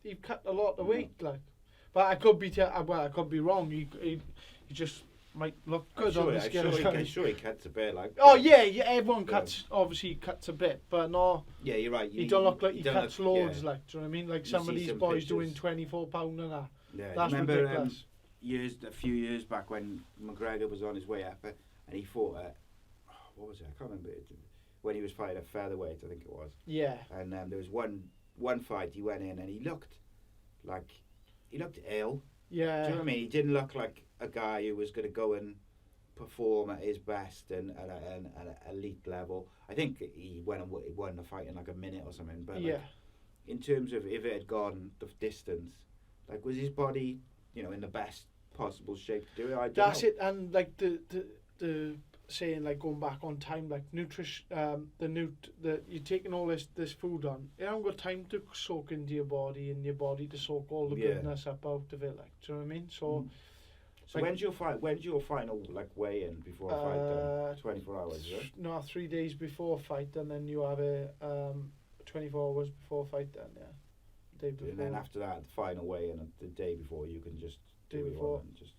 [SPEAKER 1] he cut a lot of weight. Like, but I could be I could be wrong. He just might look good on the scale.
[SPEAKER 2] I'm sure he cuts a bit. Like
[SPEAKER 1] everyone cuts. Obviously, cuts a bit, but no.
[SPEAKER 2] Yeah, you're right.
[SPEAKER 1] He don't look like he cuts loads. Like, do you know what I mean? Like some of these boys doing 24 pound and that.
[SPEAKER 2] Yeah,
[SPEAKER 1] that's ridiculous.
[SPEAKER 2] a few years back when McGregor was on his way up, and he fought at, what was it? I can't remember. When he was fighting at featherweight, I think it was.
[SPEAKER 1] Yeah.
[SPEAKER 2] And there was one fight he went in and he looked ill.
[SPEAKER 1] Yeah.
[SPEAKER 2] Do you know what I mean? He didn't look like a guy who was going to go and perform at his best and at an elite level. I think he won the fight in like a minute or something. But
[SPEAKER 1] yeah.
[SPEAKER 2] In terms of if it had gone the distance, like, was his body, in the best possible shape to do it?
[SPEAKER 1] That's it. And like the saying, like, going back on time, like nutrition, you're taking all this food on. You haven't got time to soak into your body and your body to soak all the goodness up out of it. Like, do you know what I mean? So.
[SPEAKER 2] So like, when's your final like weigh-in before a fight? Then 24 hours, is it?
[SPEAKER 1] No, 3 days before a fight, and then you have a 24 hours before a fight. Then day before.
[SPEAKER 2] And then after that, the final weigh-in the day before, you can just
[SPEAKER 1] day
[SPEAKER 2] do
[SPEAKER 1] before.
[SPEAKER 2] And just.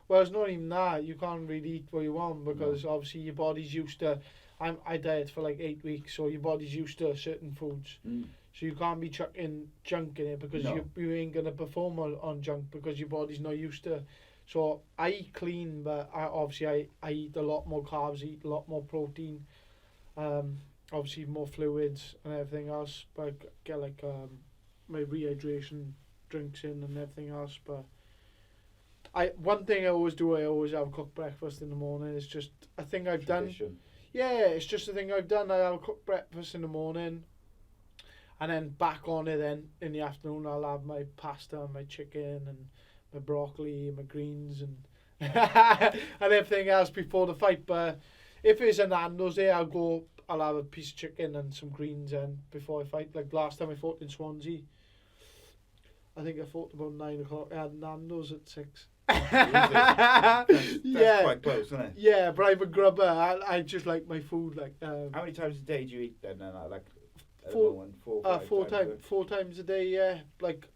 [SPEAKER 1] Well, it's not even that. You can't really eat what you want because obviously your body's used to. I diet for like 8 weeks, so your body's used to certain foods. So you can't be chucking junk in it because you ain't gonna perform on junk because your body's not used to. So I eat clean, but I eat a lot more carbs, eat a lot more protein, obviously more fluids and everything else. But I get like my rehydration drinks in and everything else. But one thing I always do, I always have cooked breakfast in the morning. It's just a thing I've
[SPEAKER 2] Tradition.
[SPEAKER 1] done. Yeah, it's just a thing I've done. I have cooked breakfast in the morning, and then back on it. Then in the afternoon, I'll have my pasta and my chicken and my broccoli, my greens, and and everything else before the fight. But if it's a Nando's day, I'll have a piece of chicken and some greens and before I fight. Like last time I fought in Swansea, I think I fought about 9 o'clock. I had Nando's at 6.
[SPEAKER 2] That's quite close, isn't it?
[SPEAKER 1] Yeah, but I'm a grubber. I just like my food. Like
[SPEAKER 2] how many times a day do you eat then? Like
[SPEAKER 1] four times a day. Yeah, like.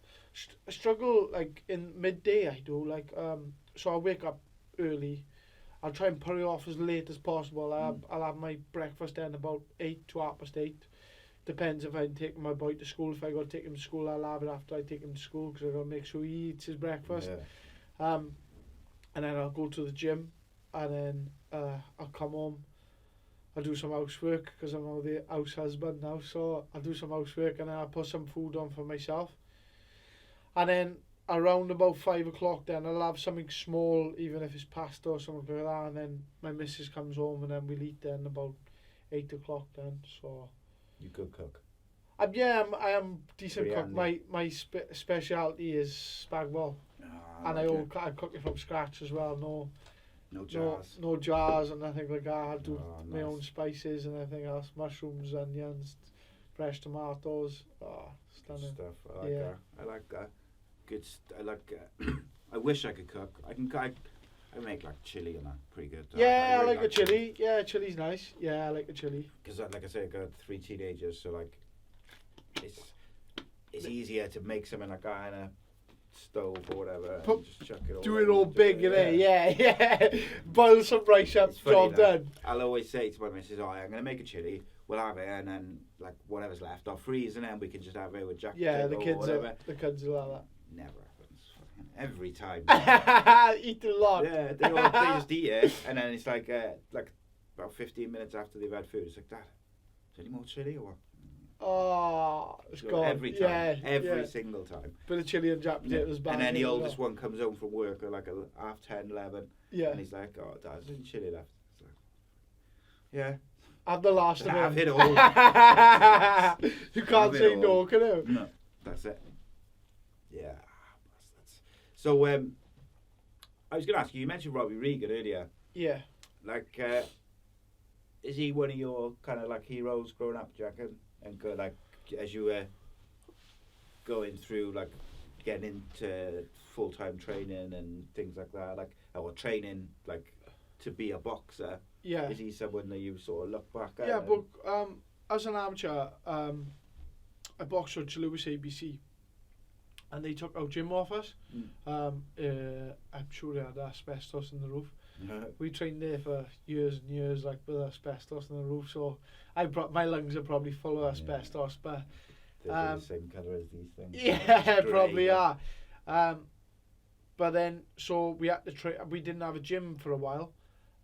[SPEAKER 1] I struggle like in midday. I do like so I wake up early. I'll try and put it off as late as possible. I'll have my breakfast then about 8 to 8:30. Depends if I'm taking my boy to school. If I got to take him to school, I'll have it after I take him to school because I got to make sure he eats his breakfast.
[SPEAKER 2] Yeah.
[SPEAKER 1] And then I'll go to the gym, and then I'll come home. I'll do some housework because I'm now the house husband now. So I'll do some housework and then I'll put some food on for myself. And then around about 5 o'clock, then I'll have something small, even if it's pasta or something like that. And then my missus comes home, and then we'll eat then about 8 o'clock. Then so. You
[SPEAKER 2] good cook.
[SPEAKER 1] I am decent cook. My speciality is spag bol, and I cook it from scratch as well. No jars. No jars and nothing like that. I do my own spices and everything else. Mushrooms, onions, fresh tomatoes. Stunning
[SPEAKER 2] stuff. I like that. Good. I wish I could cook. I make like chili and that pretty good.
[SPEAKER 1] Yeah, I like a chili. Yeah, chili's nice. Yeah, I like a chili.
[SPEAKER 2] Because like I say, I got 3 teenagers, so like it's easier to make something like that in a stove or whatever. And just chuck it all.
[SPEAKER 1] Do it all big, yeah. Boil some rice up, job done.
[SPEAKER 2] I'll always say to my missus, I'm going to make a chili. We'll have it, and then like whatever's left, I'll freeze, and then we can just have it with jack.
[SPEAKER 1] Yeah, the kids are like that.
[SPEAKER 2] Never happens. Every time.
[SPEAKER 1] Eat a lot.
[SPEAKER 2] Yeah, they just eat it, and then it's like about 15 minutes after they've had food, it's like, Dad, is there any more chili or what?
[SPEAKER 1] Oh, it's gone.
[SPEAKER 2] Every time, every single time.
[SPEAKER 1] Bit of chili and jack potatoes back.
[SPEAKER 2] And then the oldest one comes home from work at like 10:30, 11.
[SPEAKER 1] Yeah.
[SPEAKER 2] And he's like, "Oh, Dad, there's any chili left?" It's like, yeah.
[SPEAKER 1] Have the last of it.
[SPEAKER 2] Have it all.
[SPEAKER 1] You can't say no, can you?
[SPEAKER 2] No, that's it. Yeah. So, I was going to ask you. You mentioned Robbie Regan earlier.
[SPEAKER 1] Yeah.
[SPEAKER 2] Like, is he one of your kind of like heroes growing up, do you reckon? And go, like, as you were going through, like, getting into full-time training and things like that, like, or training, like, to be a boxer.
[SPEAKER 1] Yeah.
[SPEAKER 2] Is he someone that you sort of look back at?
[SPEAKER 1] Yeah, but as an amateur, I boxed for Lewis ABC, and they took our gym off us. I'm sure they had asbestos in the roof. We trained there for years and years, like with asbestos in the roof. So my lungs are probably full of asbestos, but
[SPEAKER 2] they're the same colour as these things.
[SPEAKER 1] Yeah, probably are. but then, so we had to train. We didn't have a gym for a while,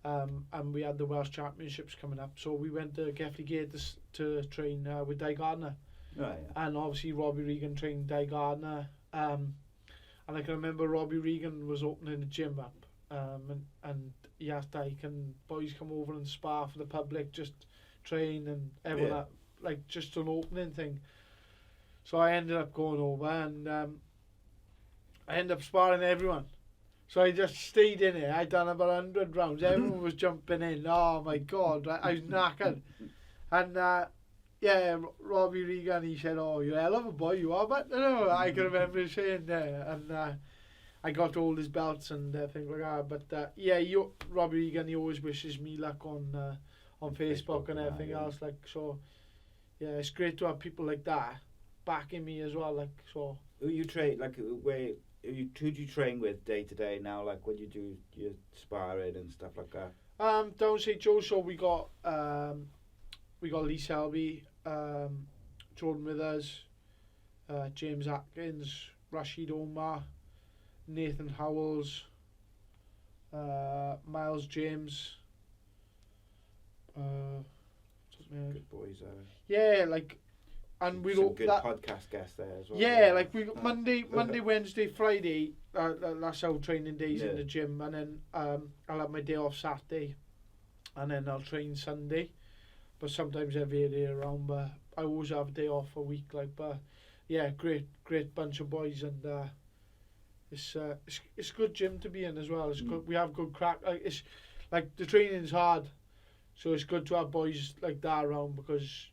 [SPEAKER 1] and we had the Welsh Championships coming up. So we went to Geffrey Gate to train with Di Gardner.
[SPEAKER 2] Right. Yeah.
[SPEAKER 1] And obviously Robbie Regan trained Di Gardner. And I can remember Robbie Regan was opening the gym up. And he asked Di, can boys come over and spar for the public, just train and everyone, like just an opening thing. So I ended up going over and I ended up sparring everyone. So I just stayed in it. I'd done about 100 rounds. Everyone was jumping in. Oh my God, I was knackered. And Robbie Regan, he said, "Oh, you're a hell of a boy, you are." But no, I can remember saying there. And I got all his belts and things like that. But Robbie Regan, he always wishes me luck on Facebook and everything else. Like, so, yeah, it's great to have people like that backing me as well. Like, so.
[SPEAKER 2] Who you train? Like, who do you train with day to day now? Like when you do your sparring and stuff like that.
[SPEAKER 1] Down St Joe. So we got Lee Selby, Jordan Withers, James Atkins, Rashid Omar, Nathan Howells, Miles James.
[SPEAKER 2] Good boys.
[SPEAKER 1] Yeah, like, and we
[SPEAKER 2] some good podcast guests there as well.
[SPEAKER 1] Yeah, like we got Monday, Wednesday, Friday. That's our training days in the gym, and then I'll have my day off Saturday, and then I'll train Sunday. But sometimes I vary around, but I always have a day off a week. Like, but yeah, great bunch of boys, and it's good gym to be in as well. It's good. We have good crack. Like, it's like the training's hard, so it's good to have boys like that around because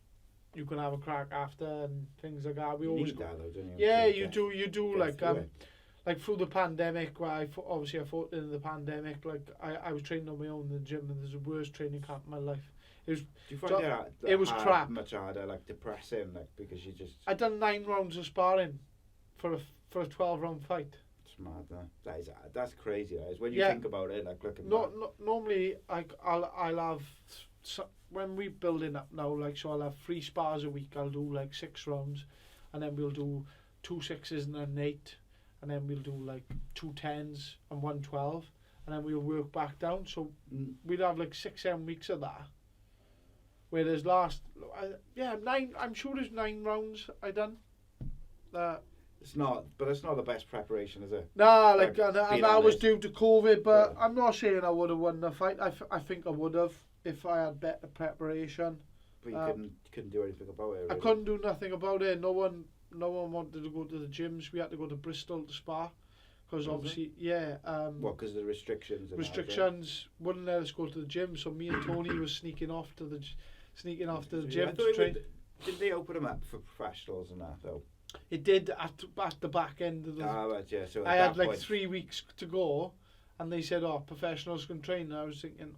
[SPEAKER 1] you can have a crack after and things like that. We always
[SPEAKER 2] need that though, don't you?
[SPEAKER 1] Yeah, you do. Like through the pandemic, where I fought in the pandemic. Like I was training on my own in the gym, and there's the worst training camp in my life. It was.
[SPEAKER 2] Do you find
[SPEAKER 1] it was crap.
[SPEAKER 2] Much harder, like depressing, like because you just.
[SPEAKER 1] I done 9 rounds of sparring for a 12-round fight.
[SPEAKER 2] It's mad, that's crazy. That is when you think about it, like looking.
[SPEAKER 1] Normally, I'll have. When we're building up now, like, so I'll have 3 spars a week. I'll do like 6 rounds, and then we'll do 2 6s and an 8, and then we'll do like 2 10s and 1 12, and then we'll work back down. So we'd have like 6-7 weeks of that. Whereas last, 9. I'm sure there's 9 rounds I done.
[SPEAKER 2] It's not the best preparation, is it?
[SPEAKER 1] Nah, like and I was due to COVID, but I'm not saying I would have won the fight. I think I would have if I had better preparation.
[SPEAKER 2] But you couldn't do anything about it. Really.
[SPEAKER 1] I couldn't do nothing about it. No one wanted to go to the gyms. We had to go to Bristol to spar because obviously,
[SPEAKER 2] because of the restrictions.
[SPEAKER 1] Restrictions wouldn't let us go to the gym, so me and Tony was sneaking off to the gym to train.
[SPEAKER 2] Did they open them up for professionals and that though?
[SPEAKER 1] It did at the back end of the.
[SPEAKER 2] Right, yeah. So
[SPEAKER 1] I had like 3 weeks to go, and they said, "Oh, professionals can train." And I was thinking,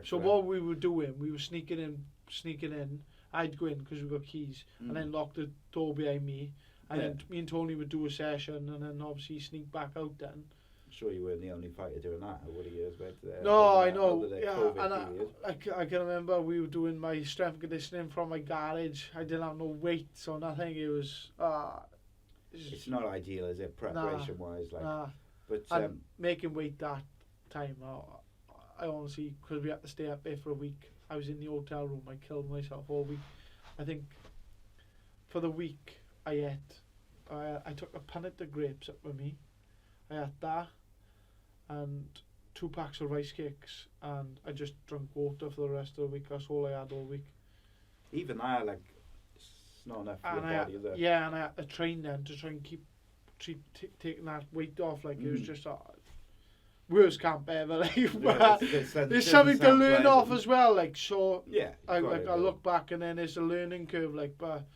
[SPEAKER 1] so what we were doing, we were sneaking in. I'd go in because we got keys, and then lock the door behind me, and then me and Tony would do a session, and then obviously sneak back out. Then.
[SPEAKER 2] I'm sure you weren't the only fighter doing that over the years, right?
[SPEAKER 1] No, I know. I can remember we were doing my strength conditioning from my garage. I didn't have no weights or nothing. It was.
[SPEAKER 2] It's not ideal, is it? Preparation wise, like.
[SPEAKER 1] Nah.
[SPEAKER 2] But
[SPEAKER 1] making weight that time, I honestly, because we had to stay up there for a week. I was in the hotel room. I killed myself all week. I think for the week I took a punnet of grapes up with me. I had that and 2 packs of rice cakes, and I just drank water for the rest of the week. That's all I had all week.
[SPEAKER 2] Even that, like, it's not enough for your body, is it?
[SPEAKER 1] Yeah, and I had to train then to try and keep taking that weight off. Like, it was just worst camp ever. Like, there's something to learn off as well. Like, so I look back and then there's a learning curve. Like, but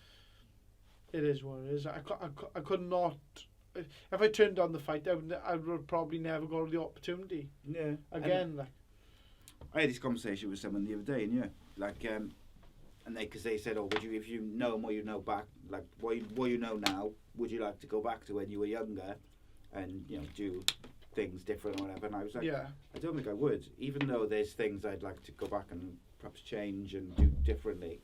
[SPEAKER 1] it is what it is. I could not. If I turned down the fight, I would probably never got the opportunity. Yeah. Again, like.
[SPEAKER 2] I had this conversation with someone the other day, and because they said, "Oh, would you, if you know what you know back, like what you know now, would you like to go back to when you were younger, and do things different or whatever?" And I was like, I don't think I would, even though there's things I'd like to go back and perhaps change and do differently.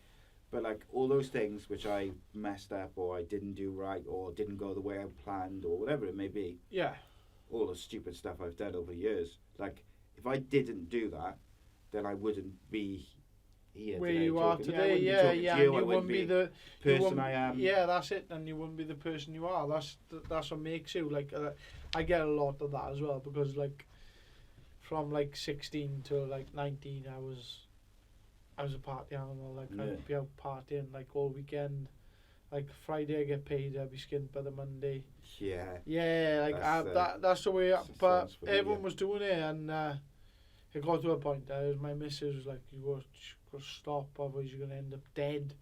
[SPEAKER 2] But like all those things which I messed up or I didn't do right or didn't go the way I planned or whatever it may be.
[SPEAKER 1] Yeah.
[SPEAKER 2] all the stupid stuff I've done over the years. Like, if I didn't do that, then I wouldn't be here
[SPEAKER 1] where
[SPEAKER 2] today
[SPEAKER 1] you are
[SPEAKER 2] talking.
[SPEAKER 1] today,
[SPEAKER 2] I
[SPEAKER 1] yeah,
[SPEAKER 2] wouldn't be talking to
[SPEAKER 1] and you wouldn't be the
[SPEAKER 2] person I am.
[SPEAKER 1] Yeah, that's it, and you wouldn't be the person you are. That's what makes you, like, I get a lot of that as well, because, like, from, like, 16 to, like, 19, I was a party animal. Like, I'd be out partying, like, all weekend. Like, Friday I get paid, I'd be skinned by the Monday.
[SPEAKER 2] Yeah.
[SPEAKER 1] Yeah, like, that's the way, but everyone was doing it, and it got to a point, my missus was like, you got to stop, otherwise you're going to end up dead.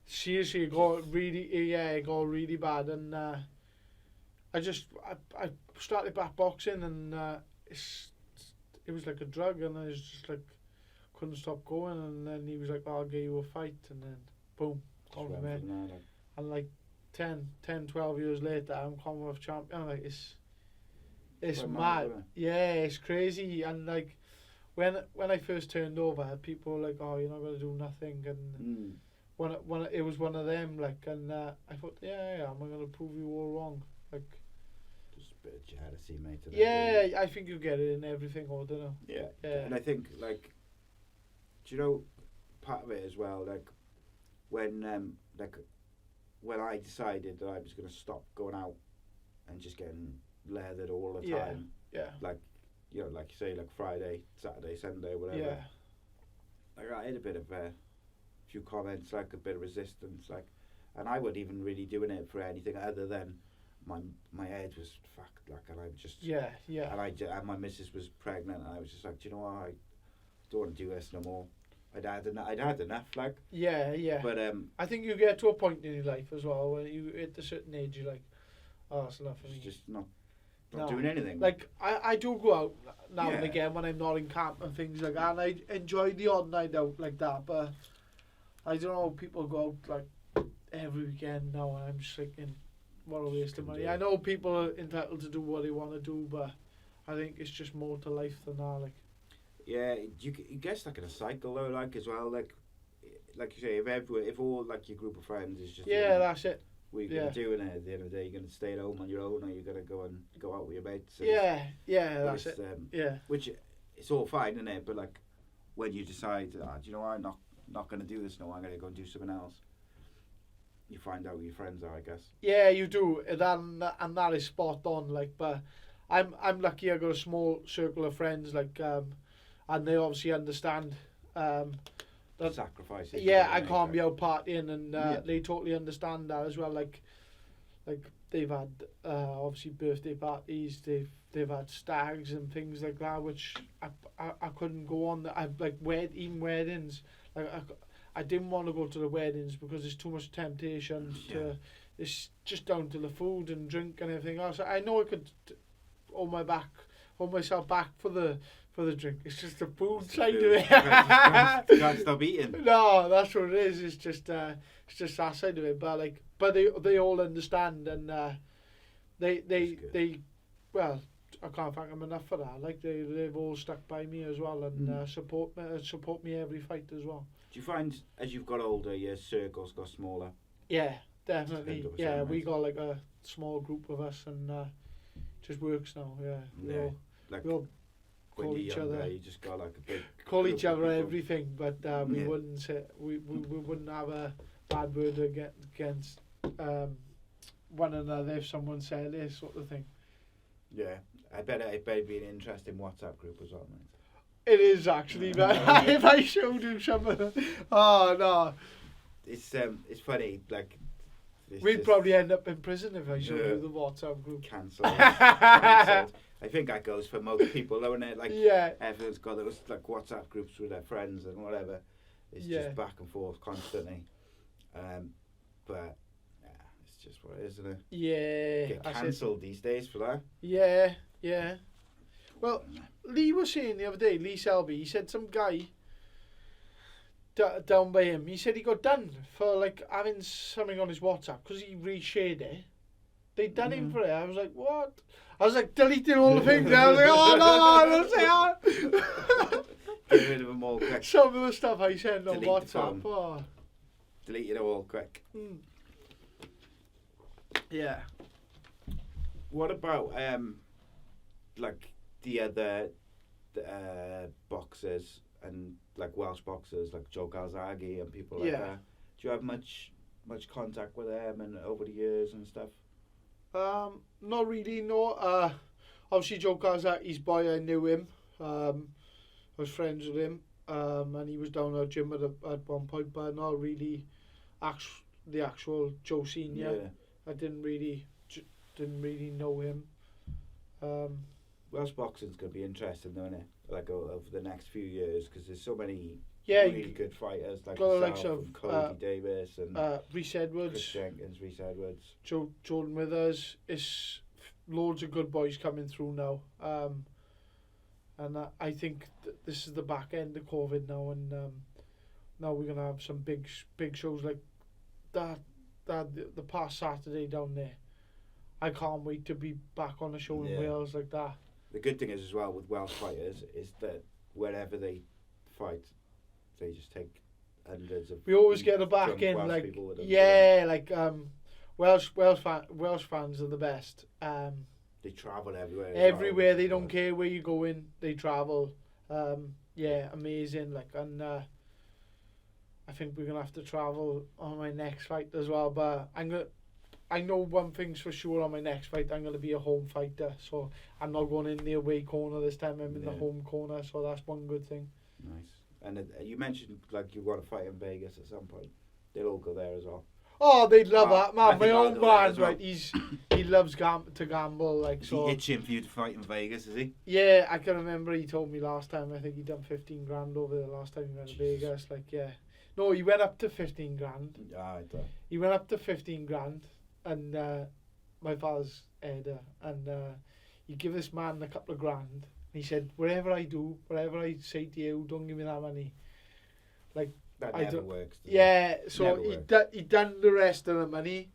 [SPEAKER 1] Seriously, it got really bad, and I started back boxing, and it was like a drug, and I was just like, couldn't stop going, and then he was like, I'll get you a fight, and then boom, Commonwealth. And like 10, 12 years later, I'm Commonwealth champion. Like, it's mad. Yeah, it's crazy. And like, when I first turned over, people were like, oh, you're not going to do nothing, and when it was one of them, like, and I thought, yeah, I'm going to prove you all wrong, like.
[SPEAKER 2] Just a bit of jealousy, mate.
[SPEAKER 1] Yeah, I think you get it in everything, I don't know.
[SPEAKER 2] Yeah, and I think, like, do you know, part of it as well, like, when I decided that I was going to stop going out and just getting leathered all the time, like, you know, like you say, like Friday, Saturday, Sunday, whatever. Like, I had a bit of a few comments, like a bit of resistance, like, and I wasn't even really doing it for anything other than my head was fucked, like, and I just and my missus was pregnant, and I was just like, do you know what, I don't want to do this no more. I'd had enough, like. Yeah. But
[SPEAKER 1] I think you get to a point in your life as well when you hit a certain age, you're like, oh, that's enough for me.
[SPEAKER 2] Just not doing anything.
[SPEAKER 1] Like, I do go out now and again when I'm not in camp and things like that, and I enjoy the odd night out like that, but I don't know, people go out like every weekend now, and I'm just thinking, what a waste of money. I know people are entitled to do what they want to do, but I think it's just more to life than that, like.
[SPEAKER 2] Yeah, you get stuck in a cycle though, like, as well, like you say, if all like your group of friends is just
[SPEAKER 1] that's it.
[SPEAKER 2] What you're gonna do, and at the end of the day, you're gonna stay at home on your own, or you're gonna go out with your mates.
[SPEAKER 1] That's it.
[SPEAKER 2] Which it's all fine, isn't it? But like, when you decide, do you know what, I'm not gonna do this. No, I'm gonna go and do something else. You find out who your friends are, I guess.
[SPEAKER 1] Yeah, you do, and that is spot on. Like, but I'm lucky. I got a small circle of friends, like, and they obviously understand.
[SPEAKER 2] That sacrifices.
[SPEAKER 1] Yeah, I can't be out partying, and they totally understand that as well. Like they've had obviously birthday parties, they've had stags and things like that, which I couldn't go on. I like even weddings. Like I didn't want to go to the weddings because there's too much temptation to. It's just down to the food and drink and everything else. I know I could hold myself back for the drink. It's just the food side of it.
[SPEAKER 2] You can't stop eating.
[SPEAKER 1] No, that's what it is. It's just that side of it. But they all understand, and they well, I can't thank them enough for that. Like they've all stuck by me as well, and support me every fight as well.
[SPEAKER 2] Do you find as you've got older, your circles got smaller?
[SPEAKER 1] Yeah, definitely. Yeah, we got like a small group of us, and just works now. Yeah, we all call each other.
[SPEAKER 2] You just got like a big
[SPEAKER 1] call each other everything, but we wouldn't say we wouldn't have a bad word against one another if someone said this sort of thing.
[SPEAKER 2] Yeah, I bet it'd be an interesting WhatsApp group as well, mate.
[SPEAKER 1] It is actually, man. If I showed you some of them, oh no.
[SPEAKER 2] It's funny, like.
[SPEAKER 1] We'd probably end up in prison if I showed you the WhatsApp group.
[SPEAKER 2] Cancelled. I think that goes for most people, don't it? Like, everyone's got those like WhatsApp groups with their friends and whatever. It's just back and forth constantly. But it's just what it is, isn't it?
[SPEAKER 1] Yeah.
[SPEAKER 2] Get cancelled these days for that.
[SPEAKER 1] Yeah. Well, Lee was saying the other day, Lee Selby, he said some guy down by him, he said he got done for like having something on his WhatsApp because he reshared it. They done him for it. I was like, what? I was like deleting all the things. I was like, oh no, don't say that.
[SPEAKER 2] Get rid of them all quick.
[SPEAKER 1] Some of the stuff I send on WhatsApp. Oh.
[SPEAKER 2] Delete it all quick.
[SPEAKER 1] Yeah.
[SPEAKER 2] What about like the other boxers and like Welsh boxers like Joe Calzaghe and people like that? Do you have much contact with them and over the years and stuff?
[SPEAKER 1] Not really. No. Obviously Joe Calzaghe's boy, I knew him. I was friends with him. And he was down at gym at one point, but not really the actual Joe Senior.
[SPEAKER 2] Yeah.
[SPEAKER 1] I didn't really know him.
[SPEAKER 2] Welsh boxing's going to be interesting, though, isn't it? Like over the next few years, because there's so many really good fighters like yourself and Cody Davis and
[SPEAKER 1] Rhys Edwards,
[SPEAKER 2] Chris Jenkins, Rhys Edwards,
[SPEAKER 1] Jordan Withers. It's loads of good boys coming through now. And I think this is the back end of COVID now, and now we're gonna have some big shows like that. The past Saturday down there, I can't wait to be back on a show in Wales like that.
[SPEAKER 2] The good thing is as well with Welsh fighters is that wherever they fight, they just take hundreds of.
[SPEAKER 1] We always get a back end
[SPEAKER 2] Welsh
[SPEAKER 1] like Welsh fans are the best.
[SPEAKER 2] They travel everywhere.
[SPEAKER 1] Everywhere, they don't care where you're going. They travel. Amazing. Like, and I think we're gonna have to travel on my next fight as well. But I know one thing's for sure on my next fight. I'm gonna be a home fighter, so I'm not going in the away corner this time. I'm in the home corner, so that's one good thing.
[SPEAKER 2] Nice. And you mentioned like you want to fight in Vegas at some point. They'll all go there as well.
[SPEAKER 1] Oh, they'd love that, man. My own man, right? He loves to gamble, like so.
[SPEAKER 2] Is he itching for you to fight in Vegas? Is he?
[SPEAKER 1] Yeah, I can remember he told me last time. I think he done 15 grand over the last time he went to Vegas. Like, yeah, no, he went up to 15 grand. He went up to 15 grand, and my father's header, and he give this man a couple of grand. And he said, whatever I say to you, don't give me that money. Like.
[SPEAKER 2] That never works.
[SPEAKER 1] Yeah, so he done the rest of the money,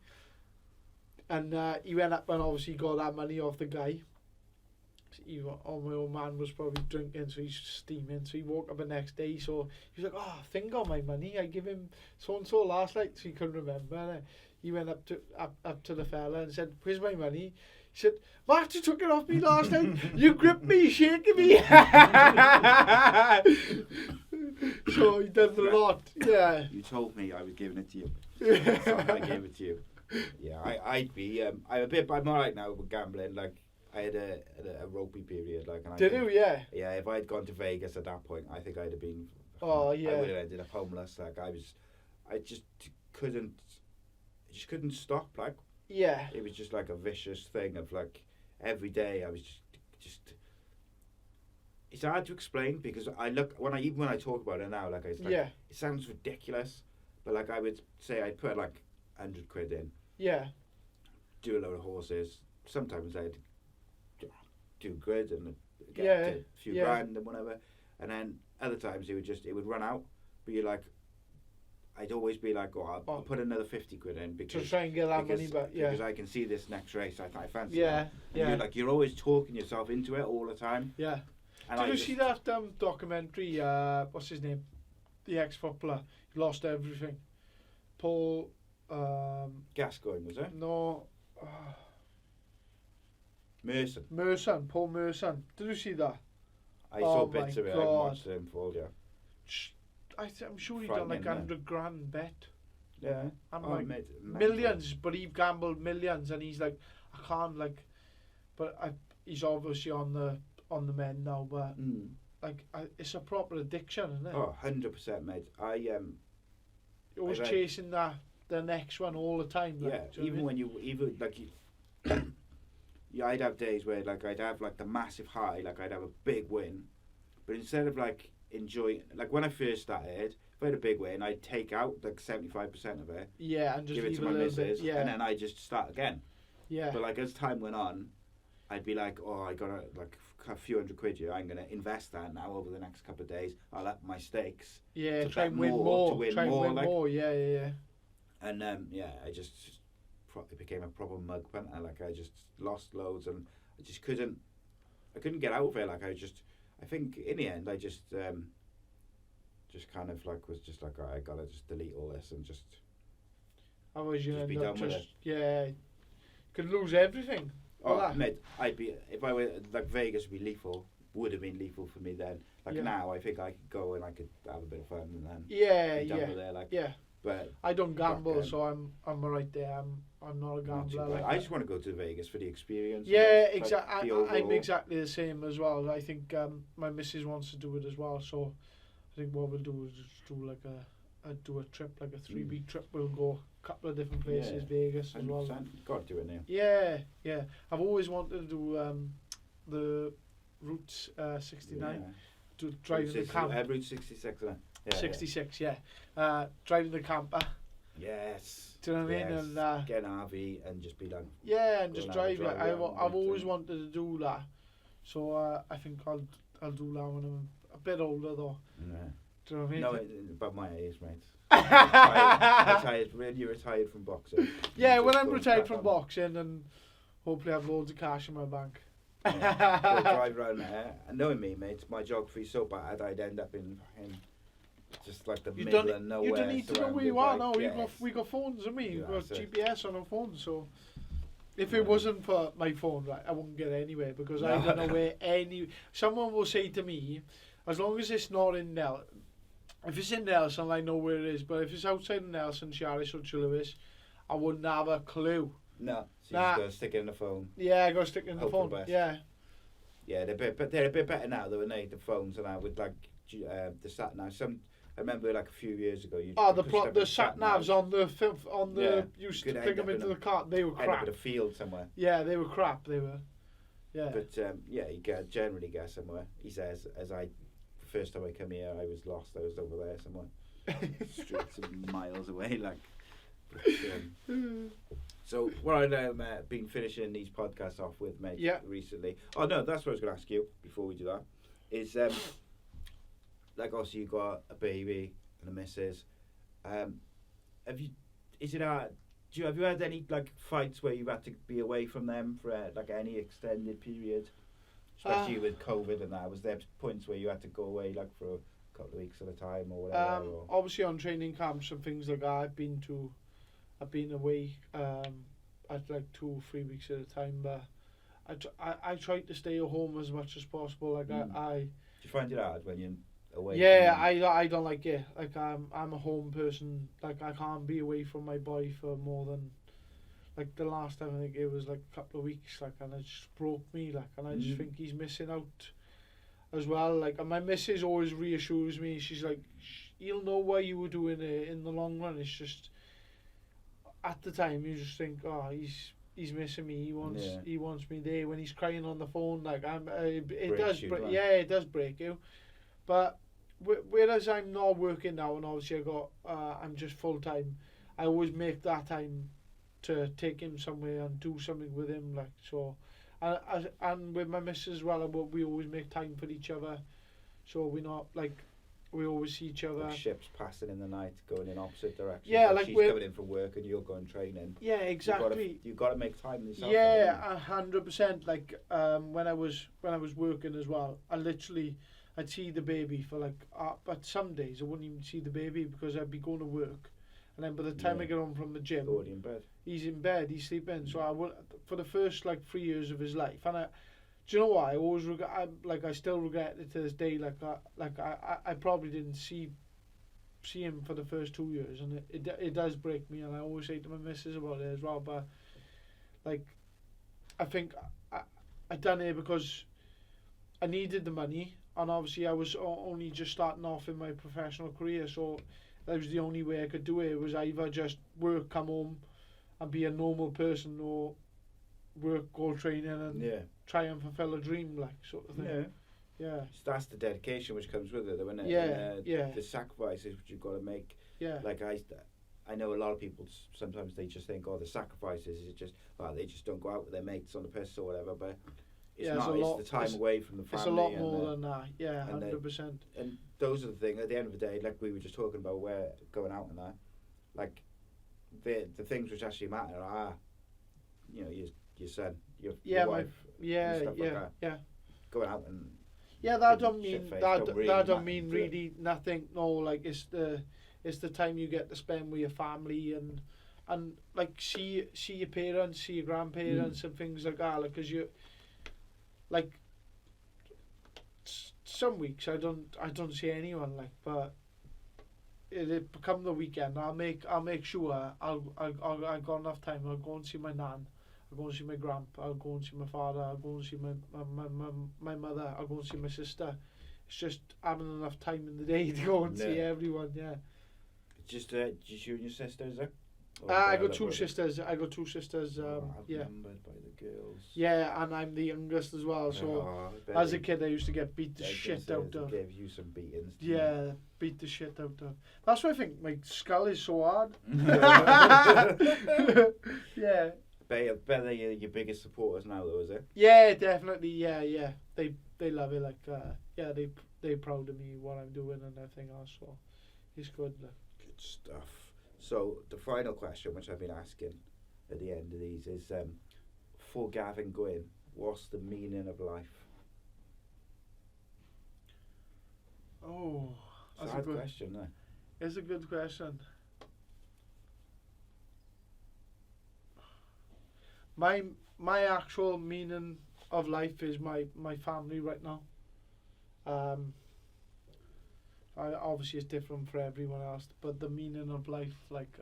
[SPEAKER 1] and he went up and obviously got that money off the guy. My old man was probably drinking, so he's steaming. So he woke up the next day, so he was like, "Oh, I think I got my money. I give him so and so last night." So he couldn't remember. And he went up to the fella and said, "Where's my money?" He said, "Matt, you took it off me last night. You gripped me, shaking me." So he done a lot. Yeah.
[SPEAKER 2] You told me I was giving it to you. So I gave it to you. Yeah, I'd be. I'm alright now with gambling. Like I had a ropey period. Like. And
[SPEAKER 1] Did you? Yeah.
[SPEAKER 2] Yeah. If I'd gone to Vegas at that point, I think I'd have been.
[SPEAKER 1] Oh yeah.
[SPEAKER 2] I would have ended up homeless. Like I just couldn't stop. Like.
[SPEAKER 1] Yeah.
[SPEAKER 2] It was just like a vicious thing of like every day I was just. It's hard to explain because when I talk about it now, like it's like it sounds ridiculous, but like I would say I'd put like 100 quid in. Yeah. Do a load of horses. Sometimes I'd do good and get a few grand and whatever, and then other times it would run out. But you're like, I'd always be like, I'll put another 50 quid in because
[SPEAKER 1] to try and get that money back. Yeah.
[SPEAKER 2] Because I can see this next race. I fancy.
[SPEAKER 1] Yeah.
[SPEAKER 2] And you're always talking yourself into it all the time.
[SPEAKER 1] Yeah. Did you see that documentary? What's his name? The ex-footballer. He lost everything. Paul.
[SPEAKER 2] Gascoigne, was it?
[SPEAKER 1] No.
[SPEAKER 2] Merson.
[SPEAKER 1] Paul Merson. Did you see that?
[SPEAKER 2] I saw bits of it. I haven't watched it in full, yeah.
[SPEAKER 1] I'm sure he done like 100 grand bet.
[SPEAKER 2] Yeah.
[SPEAKER 1] And millions, but he gambled millions, and he's like, I can't he's obviously on the mend now, but it's a proper addiction, isn't it?
[SPEAKER 2] Oh, 100%, mate. You're
[SPEAKER 1] always chasing the next one all the time. Like,
[SPEAKER 2] I'd have days where like I'd have like the massive high, like I'd have a big win, but instead of like enjoying, like when I first started, if I had a big win, I'd take out like 75% of it.
[SPEAKER 1] Yeah, and just
[SPEAKER 2] give it to my missus, and then I just start again.
[SPEAKER 1] Yeah.
[SPEAKER 2] But like as time went on, I'd be like, I got a few hundred quid here. I'm gonna invest that now over the next couple of days. I'll up my stakes.
[SPEAKER 1] Yeah, try and win more.
[SPEAKER 2] To win
[SPEAKER 1] try
[SPEAKER 2] more.
[SPEAKER 1] And win more. Yeah.
[SPEAKER 2] And I just became a proper mug punter. Like I just lost loads, and I just couldn't get out of it. Like I think in the end I just kind of like was just like, I gotta just delete all this and just.
[SPEAKER 1] Otherwise you
[SPEAKER 2] just
[SPEAKER 1] end
[SPEAKER 2] be
[SPEAKER 1] up
[SPEAKER 2] done with it.
[SPEAKER 1] Yeah, could lose everything.
[SPEAKER 2] Mate, if I were like Vegas would be lethal. Would have been lethal for me then. Like now, I think I could go and I could have a bit of fun and then be done with it. Like, but
[SPEAKER 1] I don't gamble, so I'm right there. I'm not a gambler. Like
[SPEAKER 2] I just want to go to Vegas for the experience.
[SPEAKER 1] Yeah, exactly. I'm exactly the same as well. I think my missus wants to do it as well, so I think what we'll do is just do like a trip, like a 3-week trip. We'll go a couple of different places, Vegas as well.
[SPEAKER 2] Got to do it now.
[SPEAKER 1] Yeah. I've always wanted to do the Route 69 to drive the camper.
[SPEAKER 2] Route 66.
[SPEAKER 1] 66, driving the camper.
[SPEAKER 2] Yes.
[SPEAKER 1] Do you know what I mean? And
[SPEAKER 2] get an RV and just be like.
[SPEAKER 1] Yeah, and just drive. Like, I've always wanted to do that, so I think I'll do that when I'm a bit older though.
[SPEAKER 2] Yeah.
[SPEAKER 1] Do you know what I mean?
[SPEAKER 2] No, about my age, mate. retired when you're retired from boxing.
[SPEAKER 1] Yeah, when I'm retired from boxing and hopefully have loads of cash in my bank.
[SPEAKER 2] Go drive around there. And knowing me, mate, my geography's so bad, I'd end up in just like the middle of nowhere.
[SPEAKER 1] You don't need to know where you are now.
[SPEAKER 2] Yes.
[SPEAKER 1] We got phones, haven't we? We've got GPS on our phones, so if it wasn't for my phone, right, I wouldn't get anywhere because I don't know where any. Someone will say to me, as long as it's not in Nelson. If it's in Nelson, I know where it is. But if it's outside of Nelson, Charis or Chilwell, I wouldn't have a clue.
[SPEAKER 2] No, so you just got to stick it in the phone.
[SPEAKER 1] Yeah, I got to stick it in the phone. Yeah.
[SPEAKER 2] Yeah, they're a bit better now, though, aren't they? The phones and that with like the sat nav. I remember like a few years ago.
[SPEAKER 1] The sat navs on the used to plug them into the car. They were crap.
[SPEAKER 2] End up in a field somewhere.
[SPEAKER 1] Yeah, they were crap. They were. Yeah.
[SPEAKER 2] But you generally get somewhere. He says, first time I come here, I was lost. I was over there somewhere, streets of miles away, like. But, so what I've been finishing these podcasts off with, mate, recently. Oh no, that's what I was going to ask you before we do that. Is like obviously you got a baby and a missus. Have you had any like fights where you've had to be away from them for like any extended period, especially with COVID and that? Was there points where you had to go away like for a couple of weeks at a time or whatever?
[SPEAKER 1] Obviously on training camps and things like that, I've been away at like 2 or 3 weeks at a time, but I try to stay at home as much as possible. Like Do
[SPEAKER 2] you find it hard when you're away?
[SPEAKER 1] Yeah, I don't like it. Like I'm a home person. Like I can't be away from my boy for more than like the last time I think it was like a couple of weeks. Like and it just broke me. Like and I just think he's missing out as well. Like and my missus always reassures me. She's like, "You'll know what you were doing in the long run." It's just. At the time, you just think, "Oh, he's missing me. He wants me there." When he's crying on the phone, like it does break you. But whereas I'm not working now, and obviously I'm just full time. I always make that time to take him somewhere and do something with him, like so. And with my missus as well, we always make time for each other, so we're not like. We always see each other.
[SPEAKER 2] Like ships passing in the night, going in opposite directions.
[SPEAKER 1] Yeah,
[SPEAKER 2] like she's coming in from work and you're going training.
[SPEAKER 1] Yeah, exactly.
[SPEAKER 2] You've got to make time yourself.
[SPEAKER 1] Yeah, 100%. Like when I was working as well, I'd see the baby for like. But some days I wouldn't even see the baby because I'd be going to work, and then by the time I get home from the gym,
[SPEAKER 2] already in bed.
[SPEAKER 1] He's in bed. He's sleeping. So I would for the first like 3 years of his life, and do you know what? I always I still regret it to this day. I probably didn't see him for the first 2 years, and it does break me. And I always say to my missus about it as well. But like, I think I done it because I needed the money, and obviously I was only just starting off in my professional career, so that was the only way I could do it. It was either just work, come home, and be a normal person, or work, go training, and try and fulfill a dream, like sort of thing. Yeah. So
[SPEAKER 2] that's the dedication which comes with it, though, isn't it?
[SPEAKER 1] Yeah.
[SPEAKER 2] The sacrifices which you've got to make.
[SPEAKER 1] Yeah.
[SPEAKER 2] Like I know a lot of people sometimes they just think, the sacrifices is just they just don't go out with their mates on the piss or whatever, but it's not. It's the time away from the family.
[SPEAKER 1] It's a lot more than that. Yeah, 100%.
[SPEAKER 2] And those are the things. At the end of the day, like we were just talking about, where going out and that, like the things which actually matter are, your son, your wife, stuff like that. Going out and
[SPEAKER 1] that don't mean really nothing. No, like it's the time you get to spend with your family, and and like see your parents, see your grandparents and things like that. Like, cause you, like, some weeks I don't see anyone, like, but it become the weekend. I'll make sure I'll got enough time. I'll go and see my nan. I'll go and see my grandpa. I'll go and see my father. I'll go and see my mother. I'll go and see my sister. It's just having enough time in the day to go and see everyone. Yeah.
[SPEAKER 2] Just you and your sister, is it?
[SPEAKER 1] I got two sisters. I'm yeah.
[SPEAKER 2] Outnumbered by the girls.
[SPEAKER 1] Yeah, and I'm the youngest as well. So as a kid, I used to get beat the shit out of.
[SPEAKER 2] Gave you some beatings.
[SPEAKER 1] Yeah, beat the shit out of. That's why I think my skull is so hard. Yeah.
[SPEAKER 2] Better your biggest supporters now, though, is it?
[SPEAKER 1] Yeah, definitely. Yeah. They love it. Like, yeah, they proud of me, what I'm doing and everything else. So it's good. Like.
[SPEAKER 2] Good stuff. So the final question, which I've been asking at the end of these, is for Gavin Gwynne, what's the meaning of life?
[SPEAKER 1] Oh, that's
[SPEAKER 2] a
[SPEAKER 1] a good
[SPEAKER 2] question, no?
[SPEAKER 1] It's a good question. My actual meaning of life is my family right now. Obviously it's different for everyone else, but the meaning of life, like,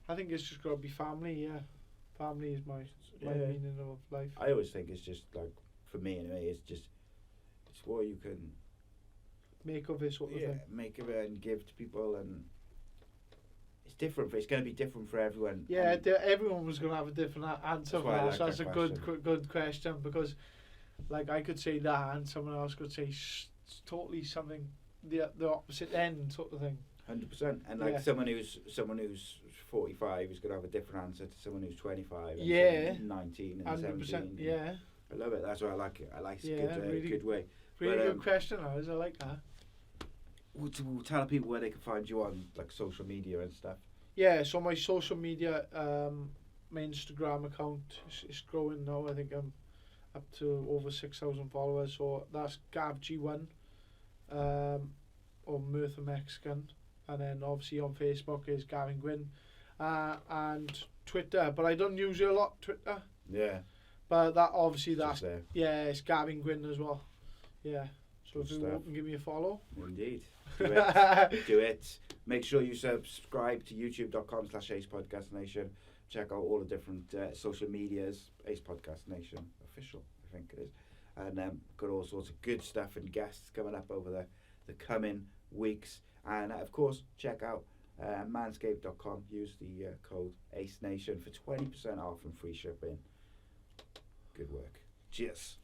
[SPEAKER 1] I think it's just got to be family. Yeah, family is my meaning of life.
[SPEAKER 2] I always think it's just like, for me anyway, it's what you can
[SPEAKER 1] make of it, sort of thing.
[SPEAKER 2] Make of it and give to people, and it's different. It's going to be different for everyone.
[SPEAKER 1] Yeah, everyone was going to have a different answer for that. So that's a good question, because, like, I could say that, and someone else could say totally something the opposite end, sort of thing.
[SPEAKER 2] 100%. And like someone who's 45 is going to have a different answer to someone who's 25 and 19 and 17.
[SPEAKER 1] Yeah.
[SPEAKER 2] I love it. That's why I like it. I like it.
[SPEAKER 1] Really,
[SPEAKER 2] good way.
[SPEAKER 1] Really good question, I like that.
[SPEAKER 2] We'll tell people where they can find you on, like, social media and stuff.
[SPEAKER 1] Yeah, so my social media, my Instagram account is growing now. I think I'm up to over 6,000 followers. So that's Gav G1, or Merthyr Mexican, and then obviously on Facebook is Gavin Gwynne, and Twitter. But I don't use it a lot, Twitter.
[SPEAKER 2] Yeah.
[SPEAKER 1] But it's Gavin Gwynne as well. Yeah. So
[SPEAKER 2] Good
[SPEAKER 1] if you
[SPEAKER 2] stuff.
[SPEAKER 1] want to give me a follow.
[SPEAKER 2] Indeed. Do it. Do it. Make sure you subscribe to youtube.com/A.C.E Podcast Nation. Check out all the different social medias. A.C.E Podcast Nation official, I think it is. And got all sorts of good stuff and guests coming up over the coming weeks. And of course, check out manscaped.com. Use the code ACE Nation for 20% off and free shipping. Good work. Cheers.